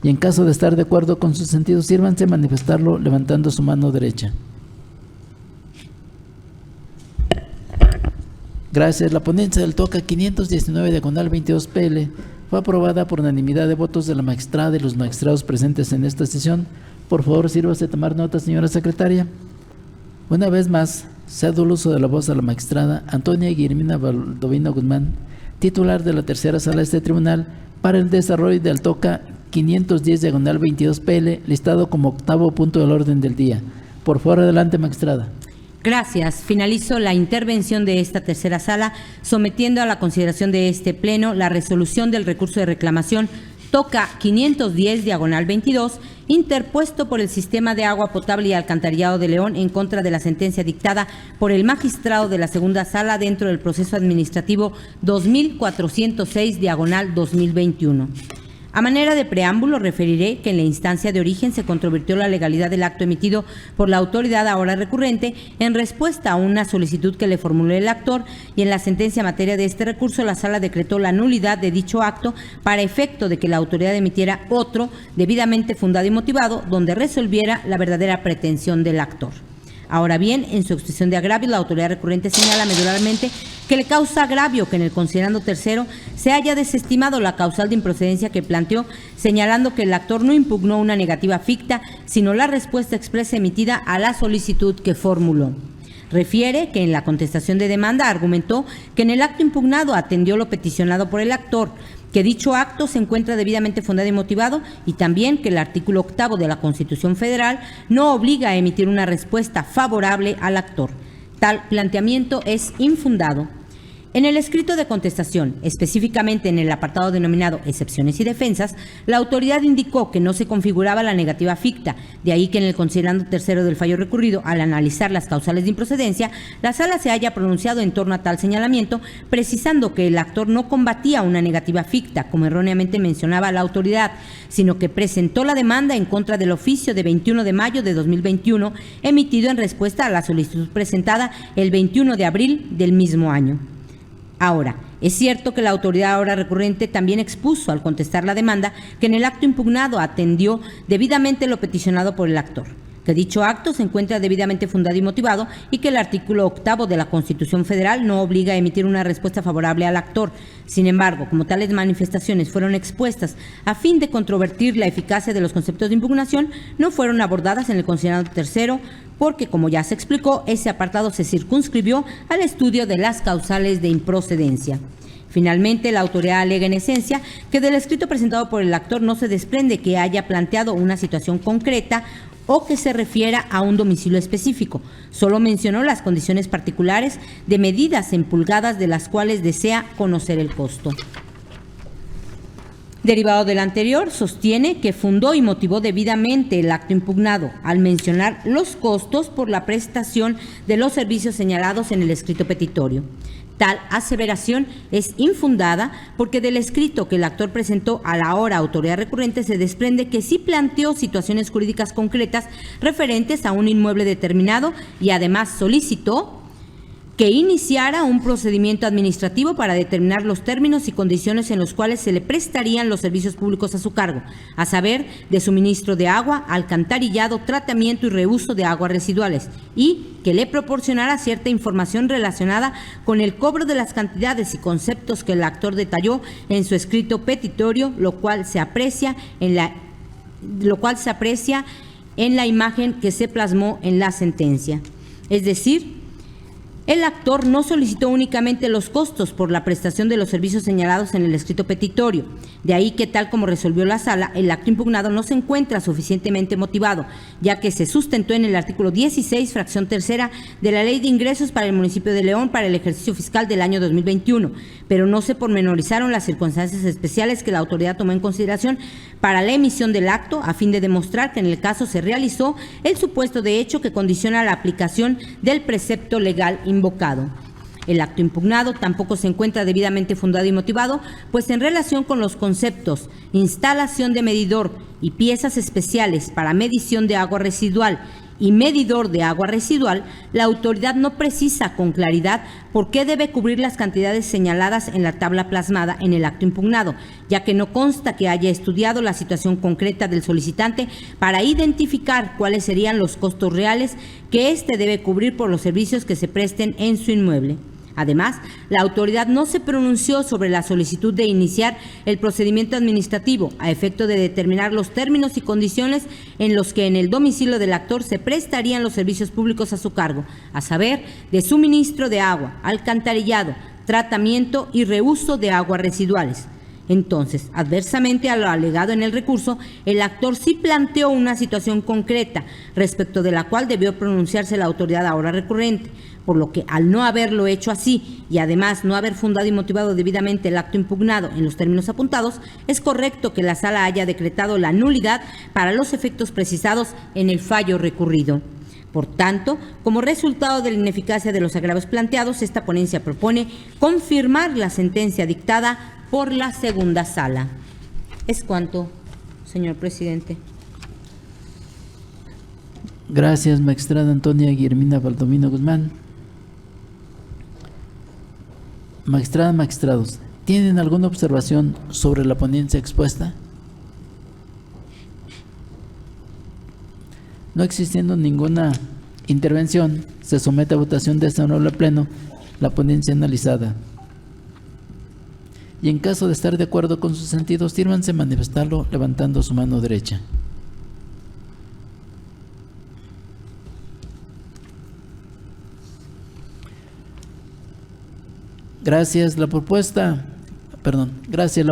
Y en caso de estar de acuerdo con su sentido, sírvanse a manifestarlo levantando su mano derecha. Gracias. La ponencia del TOCA 519/22 PL fue aprobada por unanimidad de votos de la magistrada y los magistrados presentes en esta sesión. Por favor, sírvase a tomar nota, señora secretaria. Una vez más, cedo el uso de la voz a la magistrada Antonia Guillermina Baldomino Guzmán, titular de la tercera sala de este tribunal, para el desarrollo del TOCA 510/22 PL, listado como octavo punto del orden del día. Por favor, adelante, magistrada. Gracias. Finalizo la intervención de esta tercera sala, sometiendo a la consideración de este pleno la resolución del recurso de reclamación TOCA 510/22, interpuesto por el Sistema de Agua Potable y Alcantarillado de León en contra de la sentencia dictada por el magistrado de la segunda sala dentro del proceso administrativo 2406/2021. A manera de preámbulo, referiré que en la instancia de origen se controvirtió la legalidad del acto emitido por la autoridad ahora recurrente en respuesta a una solicitud que le formuló el actor, y en la sentencia en materia de este recurso la sala decretó la nulidad de dicho acto para efecto de que la autoridad emitiera otro debidamente fundado y motivado donde resolviera la verdadera pretensión del actor. Ahora bien, en su expresión de agravio, la autoridad recurrente señala medularmente que le causa agravio que en el considerando tercero se haya desestimado la causal de improcedencia que planteó, señalando que el actor no impugnó una negativa ficta, sino la respuesta expresa emitida a la solicitud que formuló. Refiere que en la contestación de demanda argumentó que en el acto impugnado atendió lo peticionado por el actor, que dicho acto se encuentra debidamente fundado y motivado, y también que el artículo 8 de la Constitución Federal no obliga a emitir una respuesta favorable al actor. Tal planteamiento es infundado. En el escrito de contestación, específicamente en el apartado denominado excepciones y defensas, la autoridad indicó que no se configuraba la negativa ficta, de ahí que en el considerando tercero del fallo recurrido, al analizar las causales de improcedencia, la sala se haya pronunciado en torno a tal señalamiento, precisando que el actor no combatía una negativa ficta, como erróneamente mencionaba la autoridad, sino que presentó la demanda en contra del oficio de 21 de mayo de 2021, emitido en respuesta a la solicitud presentada el 21 de abril del mismo año. Ahora, Es cierto que la autoridad ahora recurrente también expuso al contestar la demanda que en el acto impugnado atendió debidamente lo peticionado por el actor, que dicho acto se encuentra debidamente fundado y motivado y que el artículo 8º de la Constitución Federal no obliga a emitir una respuesta favorable al actor. Sin embargo, como tales manifestaciones fueron expuestas a fin de controvertir la eficacia de los conceptos de impugnación, no fueron abordadas en el considerando tercero porque, como ya se explicó, ese apartado se circunscribió al estudio de las causales de improcedencia. Finalmente, la autoridad alega en esencia que del escrito presentado por el actor no se desprende que haya planteado una situación concreta o que se refiera a un domicilio específico. Solo mencionó las condiciones particulares de medidas en pulgadas de las cuales desea conocer el costo. Derivado del anterior, sostiene que fundó y motivó debidamente el acto impugnado al mencionar los costos por la prestación de los servicios señalados en el escrito petitorio. Tal aseveración es infundada porque del escrito que el actor presentó a la ahora autoridad recurrente se desprende que sí planteó situaciones jurídicas concretas referentes a un inmueble determinado y además solicitó que iniciara un procedimiento administrativo para determinar los términos y condiciones en los cuales se le prestarían los servicios públicos a su cargo, a saber, de suministro de agua, alcantarillado, tratamiento y reuso de aguas residuales, y que le proporcionara cierta información relacionada con el cobro de las cantidades y conceptos que el actor detalló en su escrito petitorio, lo cual se aprecia en la imagen que se plasmó en la sentencia. Es decir, el actor no solicitó únicamente los costos por la prestación de los servicios señalados en el escrito petitorio. De ahí que, tal como resolvió la sala, el acto impugnado no se encuentra suficientemente motivado, ya que se sustentó en el artículo 16, fracción tercera de la Ley de Ingresos para el municipio de León para el ejercicio fiscal del año 2021, pero no se pormenorizaron las circunstancias especiales que la autoridad tomó en consideración para la emisión del acto, a fin de demostrar que en el caso se realizó el supuesto de hecho que condiciona la aplicación del precepto legal invocado. El acto impugnado tampoco se encuentra debidamente fundado y motivado, pues en relación con los conceptos instalación de medidor y piezas especiales para medición de agua residual y medidor de agua residual, la autoridad no precisa con claridad por qué debe cubrir las cantidades señaladas en la tabla plasmada en el acto impugnado, ya que no consta que haya estudiado la situación concreta del solicitante para identificar cuáles serían los costos reales que éste debe cubrir por los servicios que se presten en su inmueble. Además, la autoridad no se pronunció sobre la solicitud de iniciar el procedimiento administrativo a efecto de determinar los términos y condiciones en los que en el domicilio del actor se prestarían los servicios públicos a su cargo, a saber, de suministro de agua, alcantarillado, tratamiento y reuso de aguas residuales. Entonces, adversamente a lo alegado en el recurso, el actor sí planteó una situación concreta respecto de la cual debió pronunciarse la autoridad ahora recurrente, por lo que al no haberlo hecho así y además no haber fundado y motivado debidamente el acto impugnado en los términos apuntados, es correcto que la sala haya decretado la nulidad para los efectos precisados en el fallo recurrido. Por tanto, como resultado de la ineficacia de los agravios planteados, esta ponencia propone confirmar la sentencia dictada por la segunda sala. Es cuanto, señor presidente. Gracias, magistrada Antonia Guillermina Baldomino Guzmán. Magistrada, magistrados, ¿tienen alguna observación sobre la ponencia expuesta? No existiendo ninguna intervención, se somete a votación de este honorable pleno la ponencia analizada. Y en caso de estar de acuerdo con sus sentidos, sírvanse manifestarlo levantando su mano derecha. Gracias. La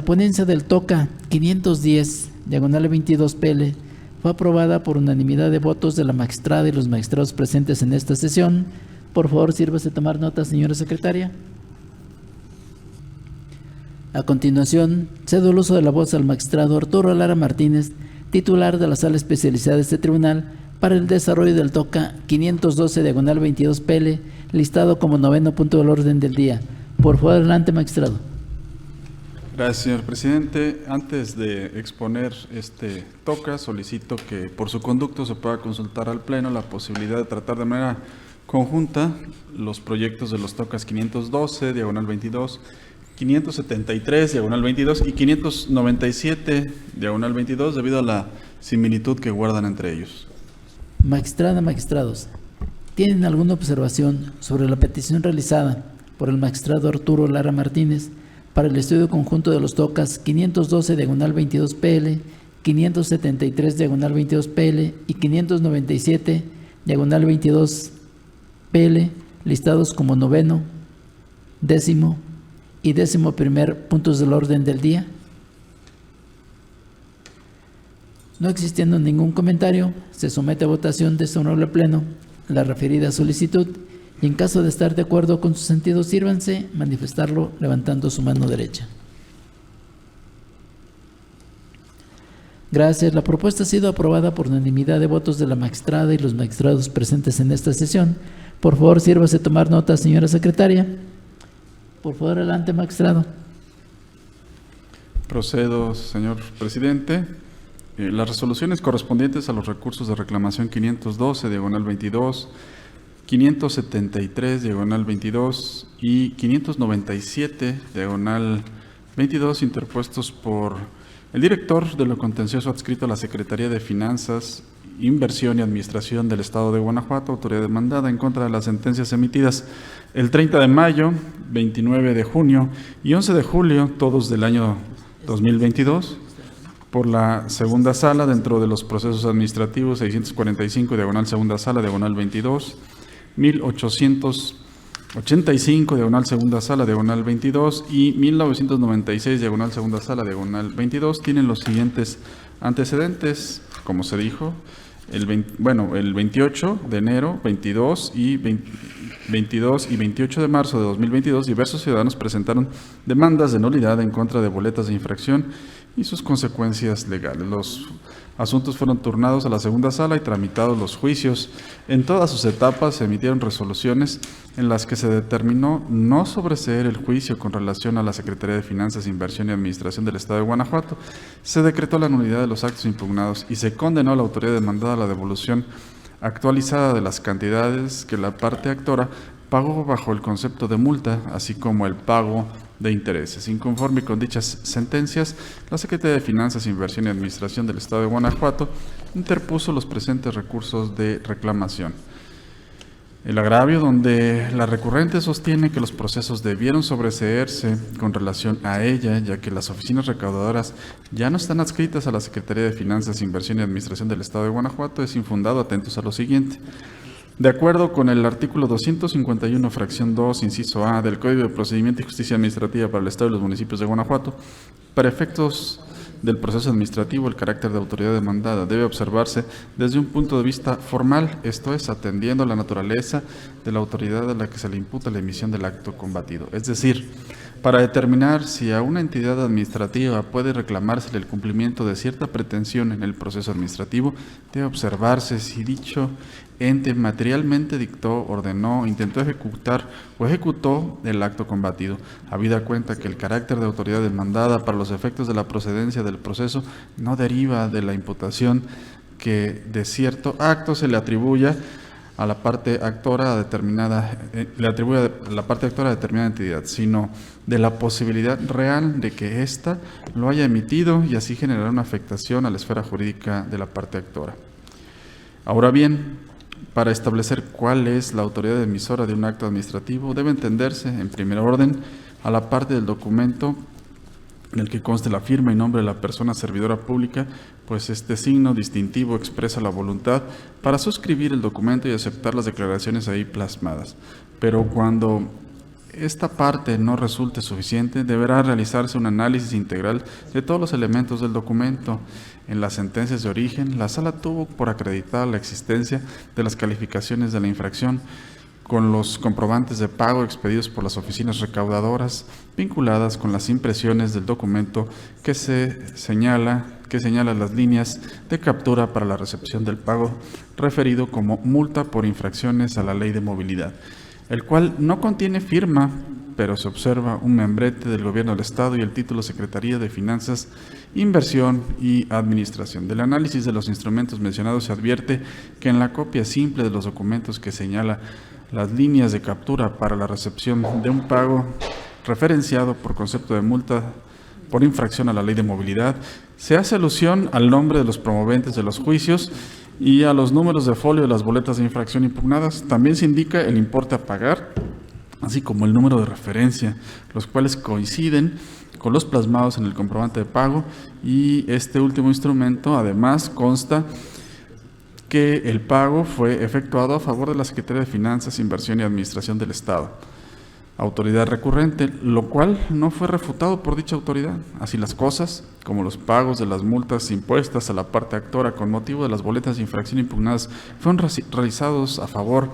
ponencia del TOCA 510, diagonal 22 PL, fue aprobada por unanimidad de votos de la magistrada y los magistrados presentes en esta sesión. Por favor, sírvase tomar nota, señora secretaria. A continuación, cedo el uso de la voz al magistrado Arturo Lara Martínez, titular de la Sala Especializada de este tribunal, para el desarrollo del TOCA 512, diagonal 22 PL, listado como 9º punto del orden del día. Por favor, adelante, magistrado. Gracias, señor presidente. Antes de exponer este TOCA, solicito que por su conducto se pueda consultar al Pleno la posibilidad de tratar de manera conjunta los proyectos de los TOCAs 512, diagonal 22, 573, diagonal 22, y 597, diagonal 22, debido a la similitud que guardan entre ellos. Magistrada, magistrados, ¿tienen alguna observación sobre la petición realizada por el magistrado Arturo Lara Martínez para el estudio conjunto de los tocas 512, diagonal 22 PL, 573, diagonal 22 PL y 597, diagonal 22 PL, listados como noveno, décimo y 11º puntos del orden del día? No existiendo ningún comentario, se somete a votación de este honorable pleno la referida solicitud y en caso de estar de acuerdo con su sentido, sírvanse manifestarlo levantando su mano derecha. Gracias. La propuesta ha sido aprobada por unanimidad de votos de la magistrada y los magistrados presentes en esta sesión. Por favor, sírvase tomar nota, señora secretaria. Por favor, adelante, magistrado. Procedo, señor presidente. Las resoluciones correspondientes a los recursos de reclamación 512, diagonal 22, 573, diagonal 22 y 597, diagonal 22, interpuestos por el director de lo contencioso adscrito a la Secretaría de Finanzas, Inversión y Administración del Estado de Guanajuato, autoridad demandada, en contra de las sentencias emitidas el 30 de mayo, 29 de junio y 11 de julio, todos del año 2022, por la segunda sala dentro de los procesos administrativos 645, diagonal segunda sala, diagonal 22, 1885, diagonal segunda sala, diagonal 22 y 1996, diagonal segunda sala, diagonal 22, tienen los siguientes antecedentes, como se dijo, el 28 de enero, 22 y 28 de marzo de 2022, diversos ciudadanos presentaron demandas de nulidad en contra de boletas de infracción y sus consecuencias legales. Los asuntos fueron turnados a la segunda sala y tramitados los juicios. En todas sus etapas se emitieron resoluciones en las que se determinó no sobreseer el juicio con relación a la Secretaría de Finanzas, Inversión y Administración del Estado de Guanajuato. Se decretó la nulidad de los actos impugnados y se condenó a la autoridad demandada a la devolución actualizada de las cantidades que la parte actora pagó bajo el concepto de multa, así como el pago de intereses. Inconforme con dichas sentencias, la Secretaría de Finanzas, Inversión y Administración del Estado de Guanajuato interpuso los presentes recursos de reclamación. El agravio, donde la recurrente sostiene que los procesos debieron sobreseerse con relación a ella, ya que las oficinas recaudadoras ya no están adscritas a la Secretaría de Finanzas, Inversión y Administración del Estado de Guanajuato, es infundado. Atentos a lo siguiente. De acuerdo con el artículo 251, fracción 2, inciso A, del Código de Procedimiento y Justicia Administrativa para el Estado y los municipios de Guanajuato, para efectos del proceso administrativo, el carácter de autoridad demandada debe observarse desde un punto de vista formal, esto es, atendiendo a la naturaleza de la autoridad a la que se le imputa la emisión del acto combatido. Es decir, para determinar si a una entidad administrativa puede reclamársele el cumplimiento de cierta pretensión en el proceso administrativo, debe observarse si dicho ente materialmente dictó, ordenó, intentó ejecutar o ejecutó el acto combatido, habida cuenta que el carácter de autoridad demandada para los efectos de la procedencia del proceso no deriva de la imputación que de cierto acto se le atribuya a la parte actora a determinada entidad, sino de la posibilidad real de que ésta lo haya emitido y así generar una afectación a la esfera jurídica de la parte actora. Ahora bien, para establecer cuál es la autoridad emisora de un acto administrativo, debe entenderse, en primer orden, a la parte del documento en el que conste la firma y nombre de la persona servidora pública, pues este signo distintivo expresa la voluntad para suscribir el documento y aceptar las declaraciones ahí plasmadas. Pero cuando esta parte no resulte suficiente, deberá realizarse un análisis integral de todos los elementos del documento. En las sentencias de origen, la Sala tuvo por acreditar la existencia de las calificaciones de la infracción con los comprobantes de pago expedidos por las oficinas recaudadoras vinculadas con las impresiones del documento que señala las líneas de captura para la recepción del pago referido como multa por infracciones a la Ley de Movilidad, el cual no contiene firma, pero se observa un membrete del Gobierno del Estado y el título Secretaría de Finanzas, Inversión y Administración. Del análisis de los instrumentos mencionados se advierte que en la copia simple de los documentos que señala las líneas de captura para la recepción de un pago referenciado por concepto de multa por infracción a la Ley de Movilidad, se hace alusión al nombre de los promoventes de los juicios y a los números de folio de las boletas de infracción impugnadas. También se indica el importe a pagar, así como el número de referencia, los cuales coinciden con los plasmados en el comprobante de pago, y este último instrumento además consta que el pago fue efectuado a favor de la Secretaría de Finanzas, Inversión y Administración del Estado, autoridad recurrente, lo cual no fue refutado por dicha autoridad. Así las cosas, como los pagos de las multas impuestas a la parte actora con motivo de las boletas de infracción impugnadas fueron realizados a favor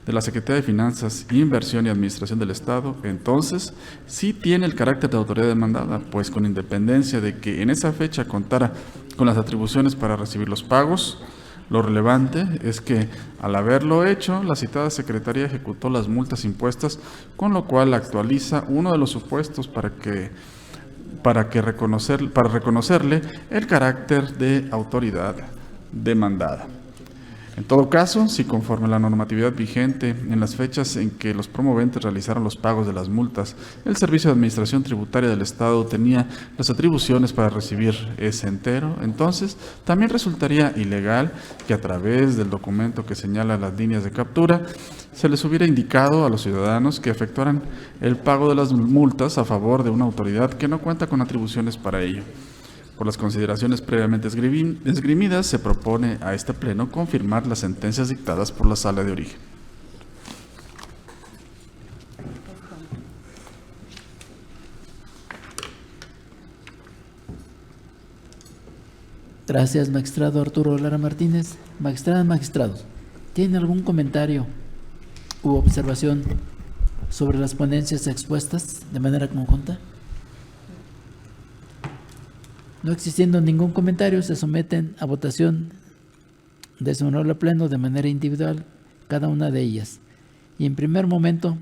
de la Secretaría de Finanzas, Inversión y Administración del Estado, entonces sí tiene el carácter de autoridad demandada, pues con independencia de que en esa fecha contara con las atribuciones para recibir los pagos, lo relevante es que al haberlo hecho, la citada Secretaría ejecutó las multas impuestas, con lo cual actualiza uno de los supuestos para reconocerle el carácter de autoridad demandada. En todo caso, si conforme a la normatividad vigente, en las fechas en que los promoventes realizaron los pagos de las multas, el Servicio de Administración Tributaria del Estado tenía las atribuciones para recibir ese entero, entonces también resultaría ilegal que a través del documento que señala las líneas de captura, se les hubiera indicado a los ciudadanos que efectuaran el pago de las multas a favor de una autoridad que no cuenta con atribuciones para ello. Por las consideraciones previamente esgrimidas, se propone a este Pleno confirmar las sentencias dictadas por la Sala de Origen. Gracias, magistrado Arturo Lara Martínez. Magistrada, magistrados, ¿tienen algún comentario u observación sobre las ponencias expuestas de manera conjunta? No existiendo ningún comentario, se someten a votación de su honorable Pleno de manera individual cada una de ellas. Y en primer momento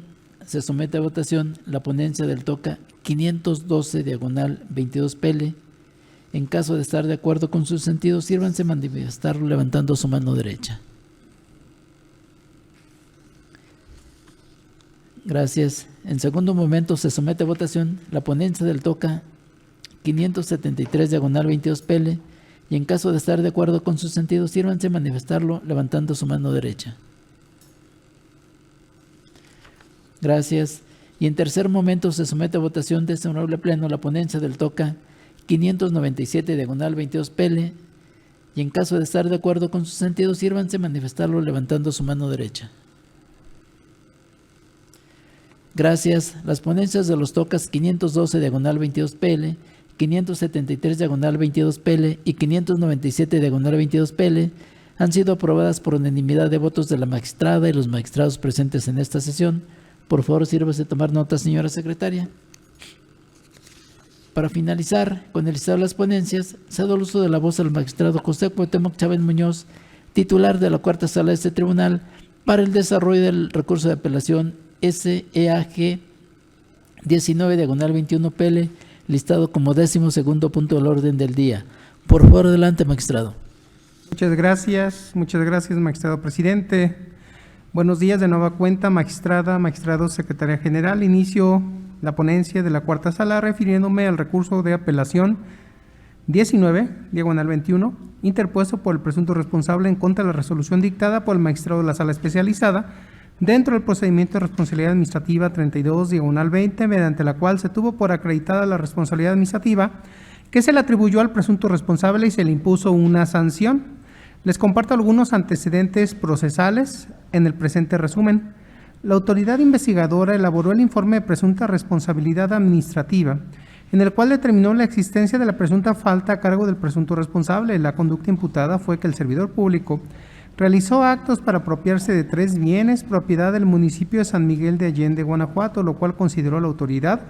se somete a votación la ponencia del TOCA 512/22PL. En caso de estar de acuerdo con sus sentidos, sírvanse manifestarlo levantando su mano derecha. Gracias. En segundo momento se somete a votación la ponencia del TOCA 573/22PL, y en caso de estar de acuerdo con sus sentidos, sírvanse manifestarlo levantando su mano derecha. Gracias. Y en tercer momento se somete a votación de este honorable Pleno la ponencia del TOCA 597/22PL, y en caso de estar de acuerdo con sus sentidos, sírvanse manifestarlo levantando su mano derecha. Gracias. Las ponencias de los TOCAs 512/22PL, 573/22PL y 597/22PL han sido aprobadas por unanimidad de votos de la magistrada y los magistrados presentes en esta sesión. Por favor, sírvase tomar nota, señora secretaria. Para finalizar con el listado de las ponencias, cedo el uso de la voz al magistrado José Cuauhtémoc Chávez Muñoz, titular de la cuarta sala de este tribunal, para el desarrollo del recurso de apelación SEAG 19/21PL, listado como 12º punto del orden del día. Por favor, adelante, magistrado. Muchas gracias, magistrado presidente. Buenos días de nueva cuenta, magistrada, magistrado, secretaria general. Inicio la ponencia de la cuarta sala refiriéndome al recurso de apelación 19/21, interpuesto por el presunto responsable en contra de la resolución dictada por el magistrado de la sala especializada dentro del procedimiento de responsabilidad administrativa 32/20, mediante la cual se tuvo por acreditada la responsabilidad administrativa que se le atribuyó al presunto responsable y se le impuso una sanción. Les comparto algunos antecedentes procesales en el presente resumen. La autoridad investigadora elaboró el informe de presunta responsabilidad administrativa, en el cual determinó la existencia de la presunta falta a cargo del presunto responsable. La conducta imputada fue que el servidor público realizó actos para apropiarse de 3 bienes propiedad del municipio de San Miguel de Allende, Guanajuato, lo cual consideró la autoridad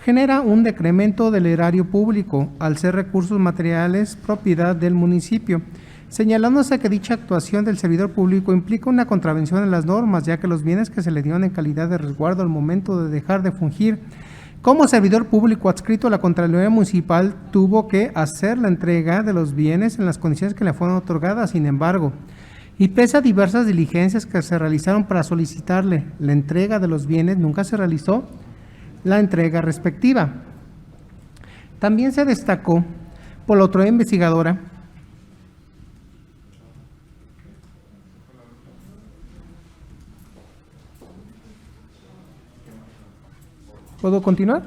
genera un decremento del erario público al ser recursos materiales propiedad del municipio, señalándose que dicha actuación del servidor público implica una contravención en las normas, ya que los bienes que se le dieron en calidad de resguardo al momento de dejar de fungir como servidor público adscrito a la Contraloría Municipal tuvo que hacer la entrega de los bienes en las condiciones que le fueron otorgadas. Sin embargo, y pese a diversas diligencias que se realizaron para solicitarle la entrega de los bienes, nunca se realizó. la entrega respectiva. También se destacó por la autoridad investigadora ¿Puedo continuar?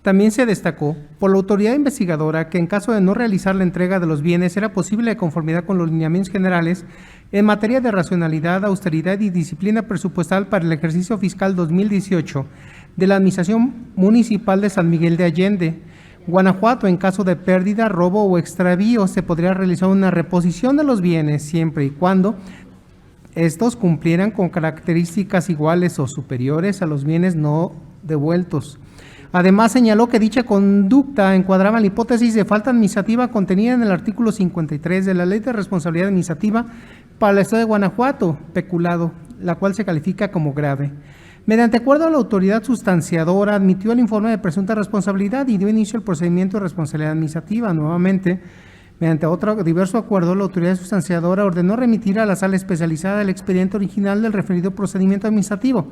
También se destacó por la autoridad investigadora que en caso de no realizar la entrega de los bienes era posible de conformidad con los lineamientos generales en materia de racionalidad, austeridad y disciplina presupuestal para el ejercicio fiscal 2018 de la Administración Municipal de San Miguel de Allende, Guanajuato. En caso de pérdida, robo o extravío se podría realizar una reposición de los bienes siempre y cuando estos cumplieran con características iguales o superiores a los bienes no devueltos. Además, señaló que dicha conducta encuadraba la hipótesis de falta administrativa contenida en el artículo 53 de la Ley de Responsabilidad Administrativa para el Estado de Guanajuato, peculado, la cual se califica como grave. Mediante acuerdo, la autoridad sustanciadora admitió el informe de presunta responsabilidad y dio inicio al procedimiento de responsabilidad administrativa. Nuevamente, mediante otro diverso acuerdo, la autoridad sustanciadora ordenó remitir a la sala especializada el expediente original del referido procedimiento administrativo,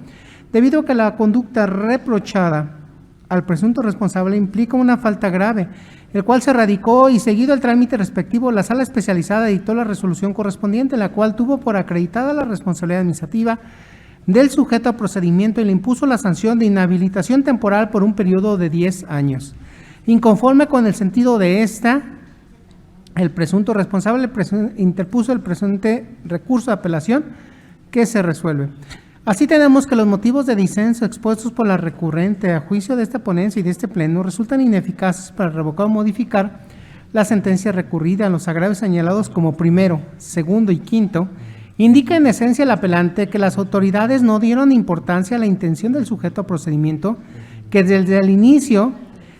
debido a que la conducta reprochada al presunto responsable implica una falta grave, el cual se radicó y seguido el trámite respectivo, la sala especializada dictó la resolución correspondiente, la cual tuvo por acreditada la responsabilidad administrativa del sujeto a procedimiento y le impuso la sanción de inhabilitación temporal por un periodo de 10 años. Inconforme con el sentido de esta, el presunto responsable interpuso el presente recurso de apelación que se resuelve. Así tenemos que los motivos de disenso expuestos por la recurrente a juicio de esta ponencia y de este pleno resultan ineficaces para revocar o modificar la sentencia recurrida en los agravios señalados como primero, segundo y quinto. Indica en esencia el apelante que las autoridades no dieron importancia a la intención del sujeto a procedimiento, que desde el inicio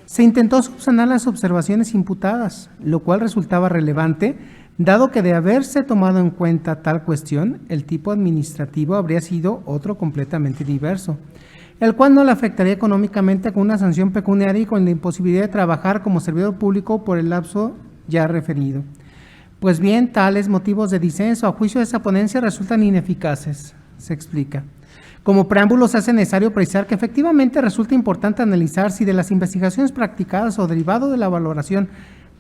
se intentó subsanar las observaciones imputadas, lo cual resultaba relevante, dado que de haberse tomado en cuenta tal cuestión, el tipo administrativo habría sido otro completamente diverso, el cual no le afectaría económicamente con una sanción pecuniaria y con la imposibilidad de trabajar como servidor público por el lapso ya referido. Pues bien, tales motivos de disenso a juicio de esa ponencia resultan ineficaces, se explica. Como preámbulo se hace necesario precisar que efectivamente resulta importante analizar si de las investigaciones practicadas o derivado de la valoración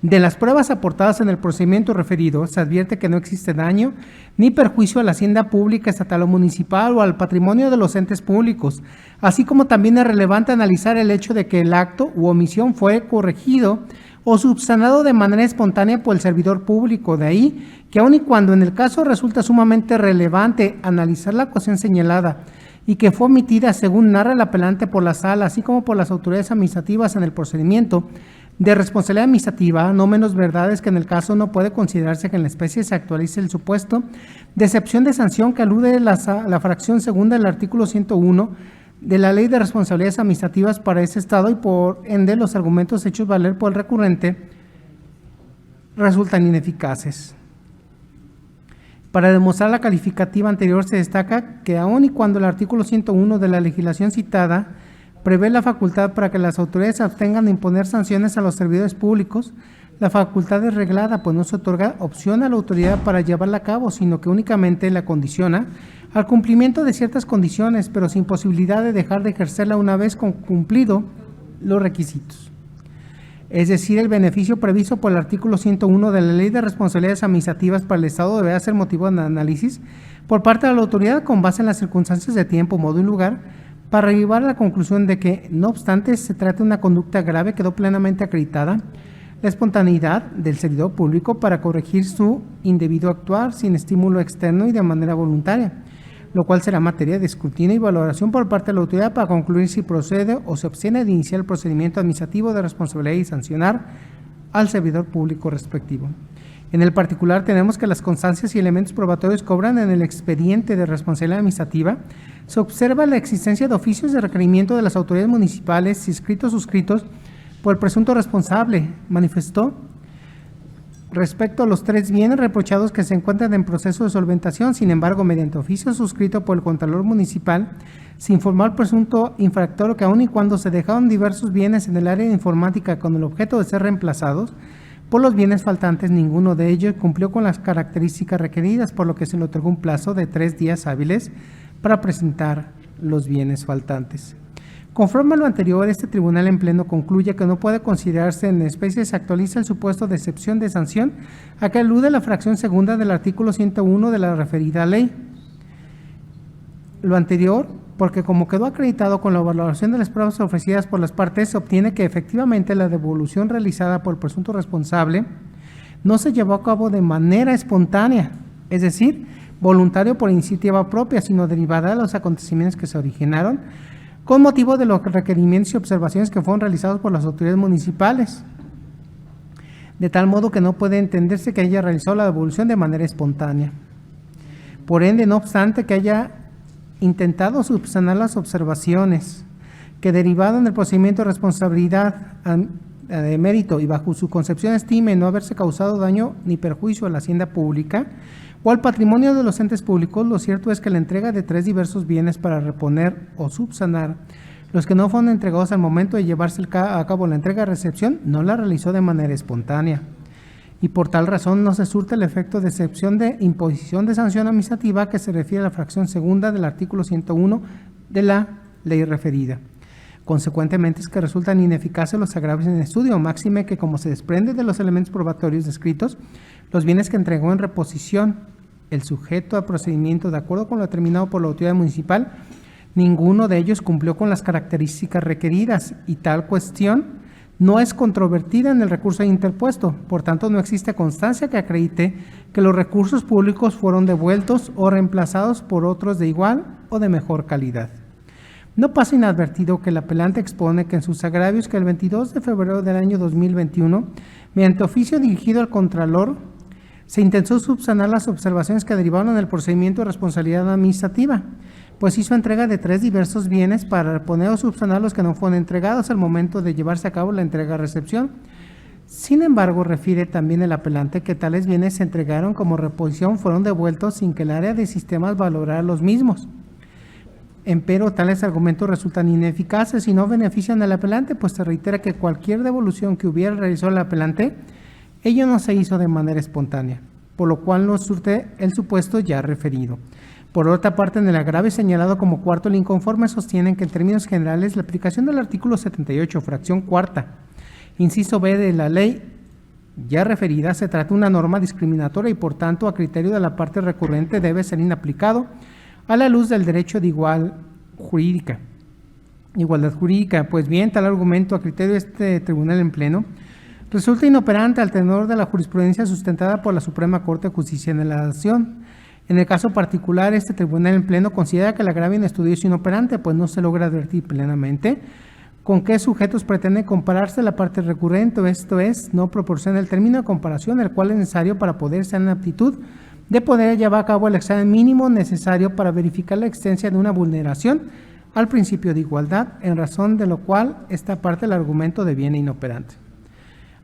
de las pruebas aportadas en el procedimiento referido, se advierte que no existe daño ni perjuicio a la hacienda pública, estatal o municipal o al patrimonio de los entes públicos, así como también es relevante analizar el hecho de que el acto u omisión fue corregido o subsanado de manera espontánea por el servidor público. De ahí que aun y cuando en el caso resulta sumamente relevante analizar la cuestión señalada y que fue omitida según narra el apelante por la sala, así como por las autoridades administrativas en el procedimiento de responsabilidad administrativa, no menos verdad es que en el caso no puede considerarse que en la especie se actualice el supuesto de excepción de sanción que alude la fracción segunda del artículo 101 de la Ley de Responsabilidades Administrativas para ese Estado y por ende los argumentos hechos valer por el recurrente resultan ineficaces. Para demostrar la calificativa anterior se destaca que aun y cuando el artículo 101 de la legislación citada prevé la facultad para que las autoridades se abstengan de imponer sanciones a los servidores públicos, la facultad es reglada, pues no se otorga opción a la autoridad para llevarla a cabo, sino que únicamente la condiciona al cumplimiento de ciertas condiciones, pero sin posibilidad de dejar de ejercerla una vez cumplido los requisitos. Es decir, el beneficio previsto por el artículo 101 de la Ley de Responsabilidades Administrativas para el Estado deberá ser motivo de análisis por parte de la autoridad con base en las circunstancias de tiempo, modo y lugar, para llevar a la conclusión de que, no obstante se trata de una conducta grave, quedó plenamente acreditada la espontaneidad del servidor público para corregir su indebido actuar sin estímulo externo y de manera voluntaria, lo cual será materia de escrutinio y valoración por parte de la autoridad para concluir si procede o se abstiene de iniciar el procedimiento administrativo de responsabilidad y sancionar al servidor público respectivo. En el particular tenemos que las constancias y elementos probatorios cobran en el expediente de responsabilidad administrativa. Se observa la existencia de oficios de requerimiento de las autoridades municipales inscritos o suscritos por el presunto responsable. Manifestó respecto a los 3 bienes reprochados que se encuentran en proceso de solventación. Sin embargo, mediante oficio suscrito por el Contralor Municipal, se informó al presunto infractor que aun y cuando se dejaron diversos bienes en el área de informática con el objeto de ser reemplazados por los bienes faltantes, ninguno de ellos cumplió con las características requeridas, por lo que se le otorgó un plazo de 3 días hábiles para presentar los bienes faltantes. Conforme a lo anterior, este tribunal en pleno concluye que no puede considerarse en especie se actualiza el supuesto de excepción de sanción a que alude la fracción segunda del artículo 101 de la referida ley. Lo anterior, porque como quedó acreditado con la valoración de las pruebas ofrecidas por las partes, se obtiene que efectivamente la devolución realizada por el presunto responsable no se llevó a cabo de manera espontánea, es decir, voluntario por iniciativa propia, sino derivada de los acontecimientos que se originaron con motivo de los requerimientos y observaciones que fueron realizados por las autoridades municipales, de tal modo que no puede entenderse que haya realizado la devolución de manera espontánea. Por ende, no obstante que haya intentado subsanar las observaciones que derivado en el procedimiento de responsabilidad de mérito y bajo su concepción estime no haberse causado daño ni perjuicio a la hacienda pública o al patrimonio de los entes públicos, lo cierto es que la entrega de 3 diversos bienes para reponer o subsanar los que no fueron entregados al momento de llevarse a cabo la entrega-recepción no la realizó de manera espontánea y por tal razón no se surte el efecto de excepción de imposición de sanción administrativa que se refiere a la fracción segunda del artículo 101 de la ley referida. Consecuentemente es que resultan ineficaces los agravios en estudio, máxime que como se desprende de los elementos probatorios descritos, los bienes que entregó en reposición el sujeto al procedimiento de acuerdo con lo determinado por la autoridad municipal, ninguno de ellos cumplió con las características requeridas y tal cuestión no es controvertida en el recurso interpuesto, por tanto no existe constancia que acredite que los recursos públicos fueron devueltos o reemplazados por otros de igual o de mejor calidad. No pasa inadvertido que el apelante expone que en sus agravios que el 22 de febrero del año 2021, mediante oficio dirigido al Contralor, se intentó subsanar las observaciones que derivaron del procedimiento de responsabilidad administrativa, pues hizo entrega de 3 diversos bienes para reponer o subsanar los que no fueron entregados al momento de llevarse a cabo la entrega-recepción. Sin embargo, refiere también el apelante que tales bienes se entregaron como reposición fueron devueltos sin que el área de sistemas valorara los mismos. Empero, tales argumentos resultan ineficaces y no benefician al apelante, pues se reitera que cualquier devolución que hubiera realizado el apelante, ello no se hizo de manera espontánea, por lo cual no surte el supuesto ya referido. Por otra parte, en el agravio señalado como cuarto, el inconforme sostienen que en términos generales la aplicación del artículo 78, fracción cuarta, inciso B de la ley ya referida, se trata de una norma discriminatoria y por tanto a criterio de la parte recurrente debe ser inaplicado a la luz del derecho de igualdad jurídica. Pues bien, tal argumento a criterio de este tribunal en pleno resulta inoperante al tenor de la jurisprudencia sustentada por la Suprema Corte de Justicia de la Nación. En el caso particular, este tribunal en pleno considera que el agravio en estudio es inoperante, pues no se logra advertir plenamente con qué sujetos pretende compararse la parte recurrente, esto es, no proporciona el término de comparación, el cual es necesario para poder estar en aptitud de poder llevar a cabo el examen mínimo necesario para verificar la existencia de una vulneración al principio de igualdad, en razón de lo cual esta parte del argumento deviene inoperante.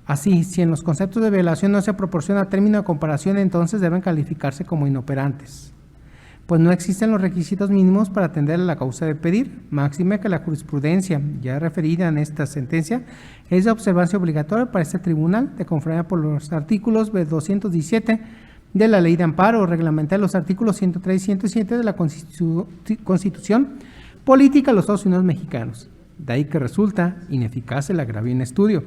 Así, si en los conceptos de violación no se proporciona término de comparación, entonces deben calificarse como inoperantes, pues no existen los requisitos mínimos para atender a la causa de pedir, máxime que la jurisprudencia ya referida en esta sentencia es de observancia obligatoria para este tribunal, de conformidad por los artículos 217 de la Ley de Amparo, reglamentar los artículos 103 y 107 de la Constitución Política de los Estados Unidos Mexicanos. De ahí que resulta ineficaz el agravio en estudio.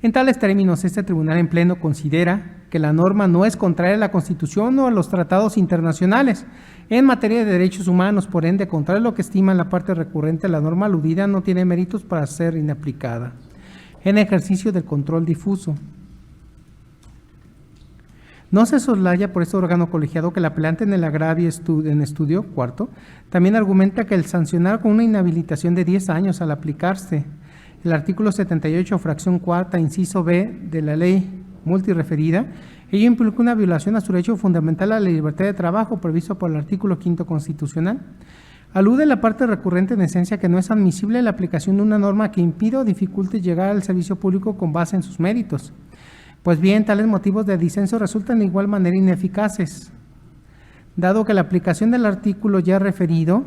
En tales términos, este tribunal en pleno considera que la norma no es contraria a la Constitución o a los tratados internacionales en materia de derechos humanos, por ende, contrario a lo que estima la parte recurrente, la norma aludida no tiene méritos para ser inaplicada. En ejercicio del control difuso, no se soslaya por este órgano colegiado que el apelante en el agravio en estudio cuarto también argumenta que el sancionar con una inhabilitación de 10 años al aplicarse el artículo 78, fracción cuarta, inciso B de la ley multireferida, ello implica una violación a su derecho fundamental a la libertad de trabajo previsto por el artículo 5 constitucional. Alude la parte recurrente en esencia que no es admisible la aplicación de una norma que impida o dificulte llegar al servicio público con base en sus méritos. Pues bien, tales motivos de disenso resultan de igual manera ineficaces, dado que la aplicación del artículo ya referido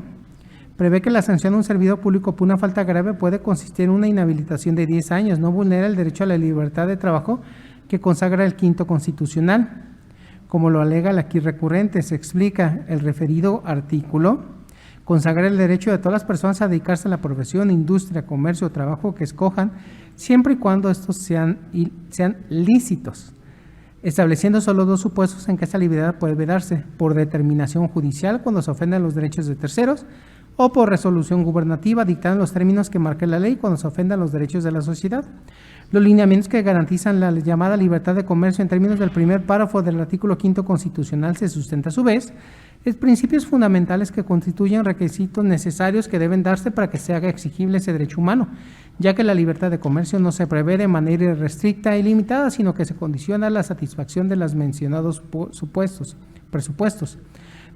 prevé que la sanción a un servidor público por una falta grave puede consistir en una inhabilitación de 10 años, no vulnera el derecho a la libertad de trabajo que consagra el 5 constitucional. Como lo alega el aquí recurrente, se explica el referido artículo consagrar el derecho de todas las personas a dedicarse a la profesión, industria, comercio o trabajo que escojan, siempre y cuando estos sean lícitos, estableciendo solo 2 supuestos en que esta libertad puede darse: por determinación judicial, cuando se ofenden los derechos de terceros, o por resolución gubernativa dictada en los términos que marque la ley, cuando se ofendan los derechos de la sociedad. Los lineamientos que garantizan la llamada libertad de comercio en términos del primer párrafo del artículo 5º constitucional se sustenta a su vez en principios fundamentales que constituyen requisitos necesarios que deben darse para que se haga exigible ese derecho humano, ya que la libertad de comercio no se prevé de manera irrestricta y limitada, sino que se condiciona a la satisfacción de los mencionados presupuestos.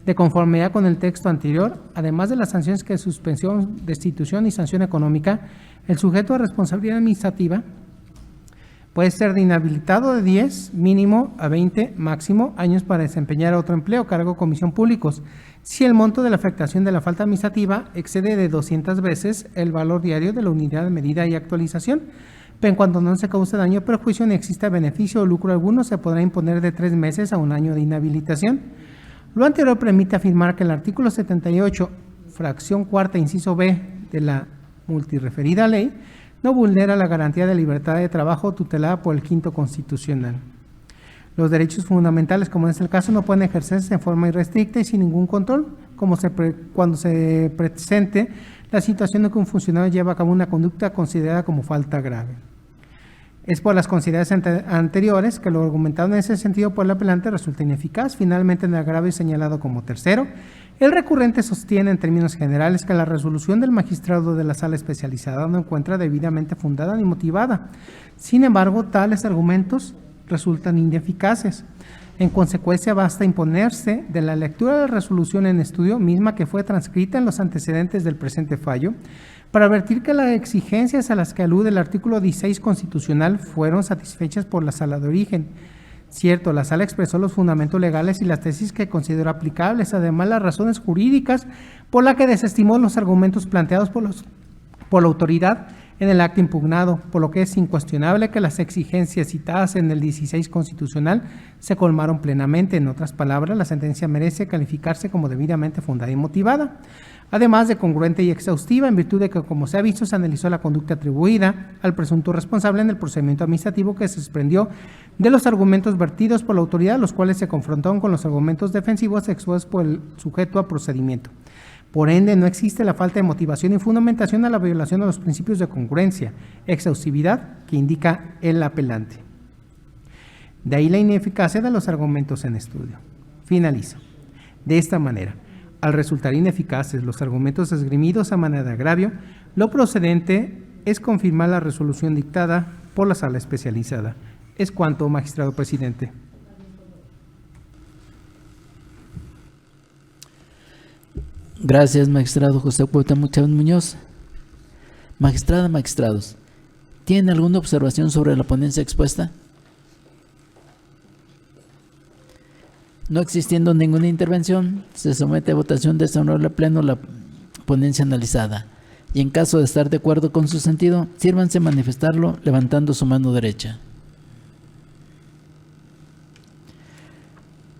De conformidad con el texto anterior, además de las sanciones que suspensión, destitución y sanción económica, el sujeto de responsabilidad administrativa puede ser de inhabilitado de 10 mínimo a 20 máximo años para desempeñar otro empleo, cargo o comisión públicos, si el monto de la afectación de la falta administrativa excede de 200 veces el valor diario de la unidad de medida y actualización. Pero en cuanto no se cause daño o perjuicio ni exista beneficio o lucro alguno, se podrá imponer de 3 meses a 1 año de inhabilitación. Lo anterior permite afirmar que el artículo 78, fracción cuarta, inciso B de la multirreferida ley, no vulnera la garantía de libertad de trabajo tutelada por el 5º constitucional. Los derechos fundamentales, como es el caso, no pueden ejercerse en forma irrestricta y sin ningún control, cuando se presente la situación en que un funcionario lleva a cabo una conducta considerada como falta grave. Es por las consideraciones anteriores que lo argumentado en ese sentido por el apelante resulta ineficaz. Finalmente, en el agravio señalado como tercero, el recurrente sostiene en términos generales que la resolución del magistrado de la sala especializada no encuentra debidamente fundada ni motivada. Sin embargo, tales argumentos resultan ineficaces. En consecuencia, basta imponerse de la lectura de la resolución en estudio, misma que fue transcrita en los antecedentes del presente fallo, para advertir que las exigencias a las que alude el artículo 16 constitucional fueron satisfechas por la sala de origen. Cierto, la sala expresó los fundamentos legales y las tesis que consideró aplicables, además las razones jurídicas por las que desestimó los argumentos planteados por la autoridad en el acto impugnado, por lo que es incuestionable que las exigencias citadas en el 16 constitucional se colmaron plenamente. En otras palabras, la sentencia merece calificarse como debidamente fundada y motivada, además de congruente y exhaustiva, en virtud de que, como se ha visto, se analizó la conducta atribuida al presunto responsable en el procedimiento administrativo que se desprendió de los argumentos vertidos por la autoridad, los cuales se confrontaron con los argumentos defensivos expuestos por el sujeto a procedimiento. Por ende, no existe la falta de motivación y fundamentación a la violación de los principios de congruencia, exhaustividad que indica el apelante. De ahí la ineficacia de los argumentos en estudio. Finalizo. De esta manera, al resultar ineficaces los argumentos esgrimidos a manera de agravio, lo procedente es confirmar la resolución dictada por la sala especializada. Es cuanto, magistrado presidente. Gracias, magistrado José Cuauhtémoc Chávez Muñoz. Magistrada, magistrados, ¿tienen alguna observación sobre la ponencia expuesta? No existiendo ninguna intervención, se somete a votación de este honorable pleno la ponencia analizada. Y en caso de estar de acuerdo con su sentido, sírvanse manifestarlo levantando su mano derecha.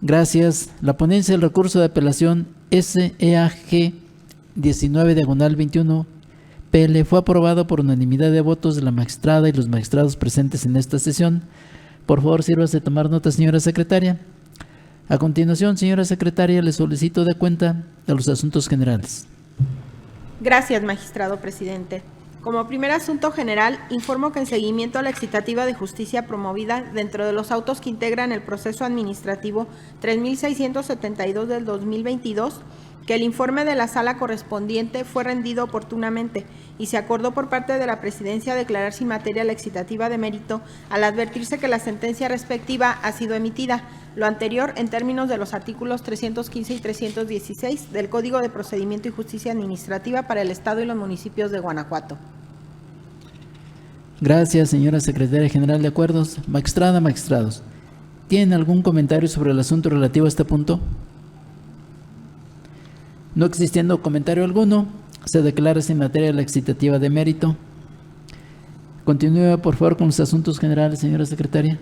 Gracias. La ponencia del recurso de apelación SEAG 19/21 PL fue aprobado por unanimidad de votos de la magistrada y los magistrados presentes en esta sesión. Por favor, sírvase tomar nota, señora secretaria. A continuación, señora secretaria, le solicito de cuenta de los asuntos generales. Gracias, magistrado presidente. Como primer asunto general, informo que en seguimiento a la excitativa de justicia promovida dentro de los autos que integran el proceso administrativo 3672 del 2022, que el informe de la sala correspondiente fue rendido oportunamente y se acordó por parte de la Presidencia declarar sin materia la excitativa de mérito al advertirse que la sentencia respectiva ha sido emitida, lo anterior en términos de los artículos 315 y 316 del Código de Procedimiento y Justicia Administrativa para el Estado y los municipios de Guanajuato. Gracias, señora secretaria general de acuerdos. Magistrada, magistrados, ¿tienen algún comentario sobre el asunto relativo a este punto? No existiendo comentario alguno, se declara sin materia la excitativa de mérito. Continúe, por favor, con los asuntos generales, señora secretaria.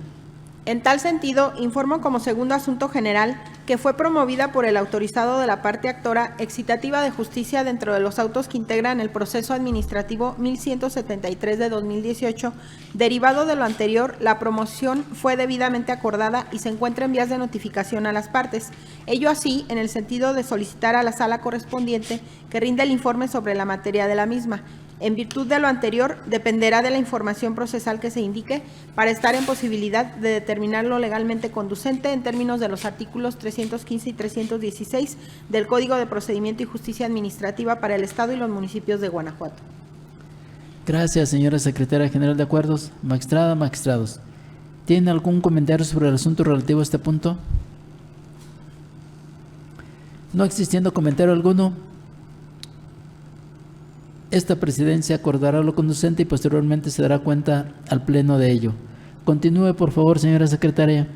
En tal sentido, informo como segundo asunto general que fue promovida por el autorizado de la parte actora excitativa de justicia dentro de los autos que integran el proceso administrativo 1173 de 2018. Derivado de lo anterior, la promoción fue debidamente acordada y se encuentra en vías de notificación a las partes. Ello así, en el sentido de solicitar a la sala correspondiente que rinda el informe sobre la materia de la misma. En virtud de lo anterior, dependerá de la información procesal que se indique para estar en posibilidad de determinar lo legalmente conducente en términos de los artículos 315 y 316 del Código de Procedimiento y Justicia Administrativa para el Estado y los municipios de Guanajuato. Gracias, señora Secretaria General de Acuerdos. Magistrada, magistrados, ¿tienen algún comentario sobre el asunto relativo a este punto? No existiendo comentario alguno, esta presidencia acordará lo conducente y posteriormente se dará cuenta al Pleno de ello. Continúe, por favor, señora secretaria.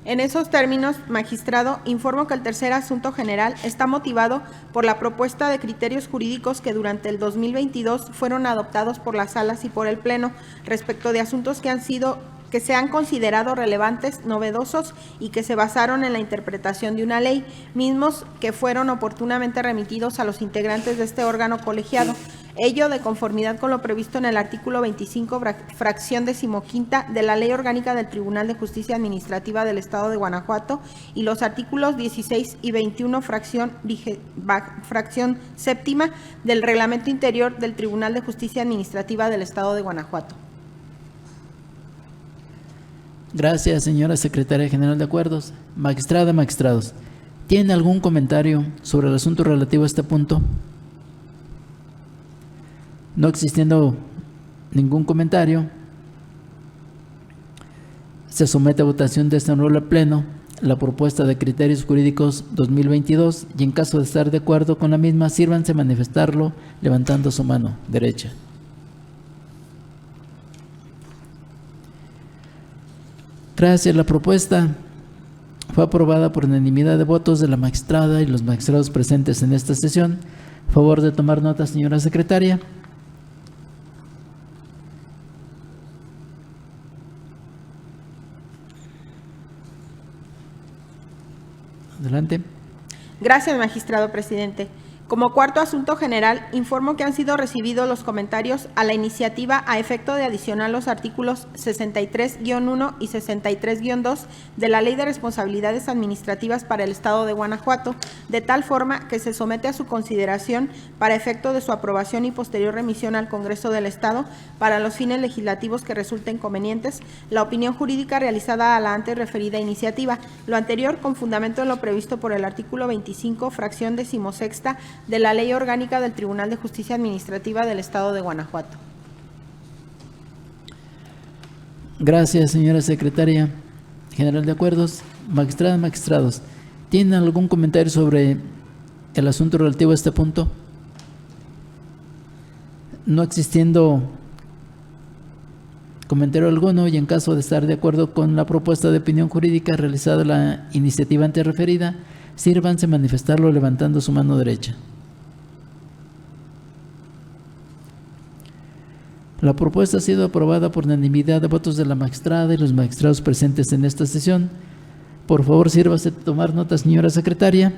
En esos términos, magistrado, informo que el tercer asunto general está motivado por la propuesta de criterios jurídicos que durante el 2022 fueron adoptados por las salas y por el Pleno respecto de asuntos que se han considerado relevantes, novedosos y que se basaron en la interpretación de una ley, mismos que fueron oportunamente remitidos a los integrantes de este órgano colegiado. Ello de conformidad con lo previsto en el artículo 25, fracción 15ª de la Ley Orgánica del Tribunal de Justicia Administrativa del Estado de Guanajuato y los artículos 16 y 21, fracción 7ª del Reglamento Interior del Tribunal de Justicia Administrativa del Estado de Guanajuato. Gracias, señora Secretaria General de Acuerdos. Magistrada, magistrados, ¿tienen algún comentario sobre el asunto relativo a este punto? No existiendo ningún comentario, se somete a votación de este honorable Pleno la propuesta de criterios jurídicos 2022 y en caso de estar de acuerdo con la misma, sírvanse manifestarlo levantando su mano derecha. Gracias. La propuesta fue aprobada por unanimidad de votos de la magistrada y los magistrados presentes en esta sesión. Favor de tomar nota, señora secretaria. Adelante. Gracias, magistrado presidente. Como cuarto asunto general, informo que han sido recibidos los comentarios a la iniciativa a efecto de adicionar los artículos 63-1 y 63-2 de la Ley de Responsabilidades Administrativas para el Estado de Guanajuato, de tal forma que se somete a su consideración para efecto de su aprobación y posterior remisión al Congreso del Estado para los fines legislativos que resulten convenientes la opinión jurídica realizada a la antes referida iniciativa. Lo anterior con fundamento en lo previsto por el artículo 25, fracción 16ª de la Ley Orgánica del Tribunal de Justicia Administrativa del Estado de Guanajuato. Gracias, señora secretaria general de Acuerdos. Magistradas, magistrados, ¿tienen algún comentario sobre el asunto relativo a este punto? No existiendo comentario alguno y en caso de estar de acuerdo con la propuesta de opinión jurídica realizada en la iniciativa antes referida, sírvanse manifestarlo levantando su mano derecha. La propuesta ha sido aprobada por unanimidad de votos de la magistrada y los magistrados presentes en esta sesión. Por favor, sírvase tomar nota, señora secretaria,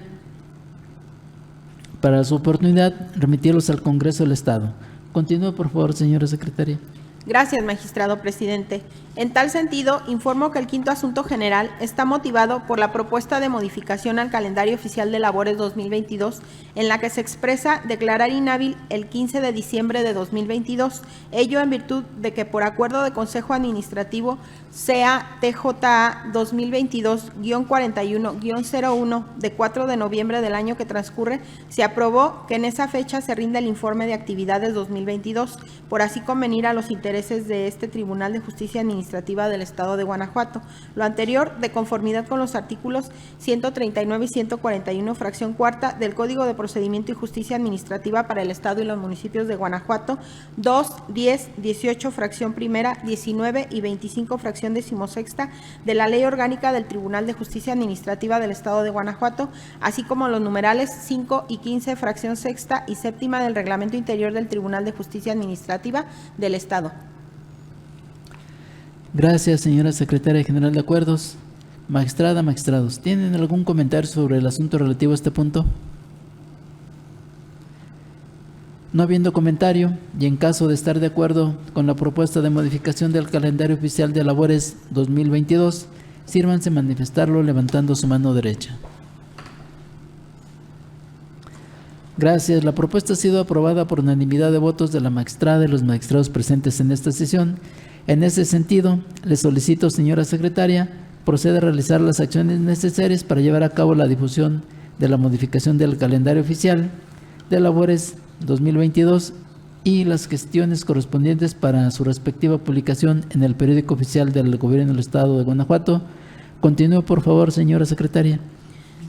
para su oportunidad remitirlos al Congreso del Estado. Continúe, por favor, señora secretaria. Gracias, magistrado presidente. En tal sentido, informo que el quinto asunto general está motivado por la propuesta de modificación al calendario oficial de labores 2022, en la que se expresa declarar inhábil el 15 de diciembre de 2022, ello en virtud de que por acuerdo de Consejo Administrativo sea TJA 2022-41-01 de 4 de noviembre del año que transcurre, se aprobó que en esa fecha se rinda el informe de actividades 2022, por así convenir a los intereses de este Tribunal de Justicia Administrativa del Estado de Guanajuato. Lo anterior, de conformidad con los artículos 139 y 141, fracción 4ª del Código de Procedimiento y Justicia Administrativa para el Estado y los municipios de Guanajuato, 2, 10, 18, fracción 1ª, 19 y 25, fracción 16ª de la Ley Orgánica del Tribunal de Justicia Administrativa del Estado de Guanajuato, así como los numerales 5 y 15, fracción 6ª y 7ª del Reglamento Interior del Tribunal de Justicia Administrativa del Estado. Gracias, señora Secretaria General de Acuerdos. Magistrada, magistrados, ¿tienen algún comentario sobre el asunto relativo a este punto? No habiendo comentario, y en caso de estar de acuerdo con la propuesta de modificación del calendario oficial de labores 2022, sírvanse manifestarlo levantando su mano derecha. Gracias. La propuesta ha sido aprobada por unanimidad de votos de la magistrada y los magistrados presentes en esta sesión. En ese sentido, le solicito, señora secretaria, proceda a realizar las acciones necesarias para llevar a cabo la difusión de la modificación del calendario oficial de labores 2022 y las gestiones correspondientes para su respectiva publicación en el periódico oficial del Gobierno del Estado de Guanajuato. Continúe, por favor, señora secretaria.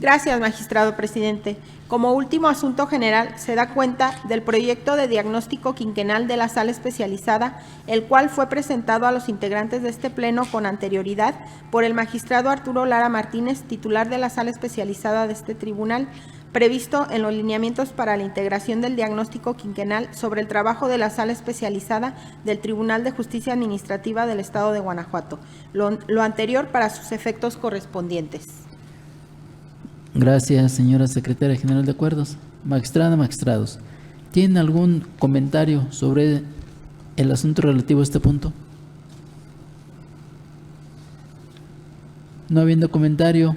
Gracias, magistrado presidente. Como último asunto general, se da cuenta del proyecto de diagnóstico quinquenal de la sala especializada, el cual fue presentado a los integrantes de este pleno con anterioridad por el magistrado Arturo Lara Martínez, titular de la sala especializada de este tribunal, previsto en los lineamientos para la integración del diagnóstico quinquenal sobre el trabajo de la sala especializada del Tribunal de Justicia Administrativa del Estado de Guanajuato. Lo anterior para sus efectos correspondientes. Gracias, señora secretaria general de Acuerdos. Magistrada, magistrados, ¿tienen algún comentario sobre el asunto relativo a este punto? No habiendo comentario,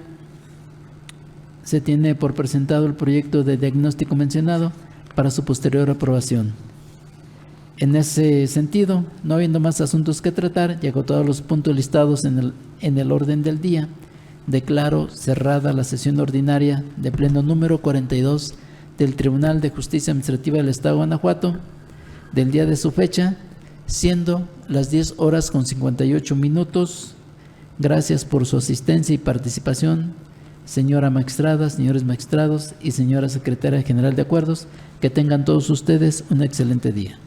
se tiene por presentado el proyecto de diagnóstico mencionado para su posterior aprobación. En ese sentido, no habiendo más asuntos que tratar y agotados los puntos listados en el orden del día, declaro cerrada la sesión ordinaria de pleno número 42 del Tribunal de Justicia Administrativa del Estado de Guanajuato del día de su fecha, siendo las 10:58. Gracias por su asistencia y participación, señora magistrada, señores magistrados y señora secretaria general de Acuerdos. Que tengan todos ustedes un excelente día.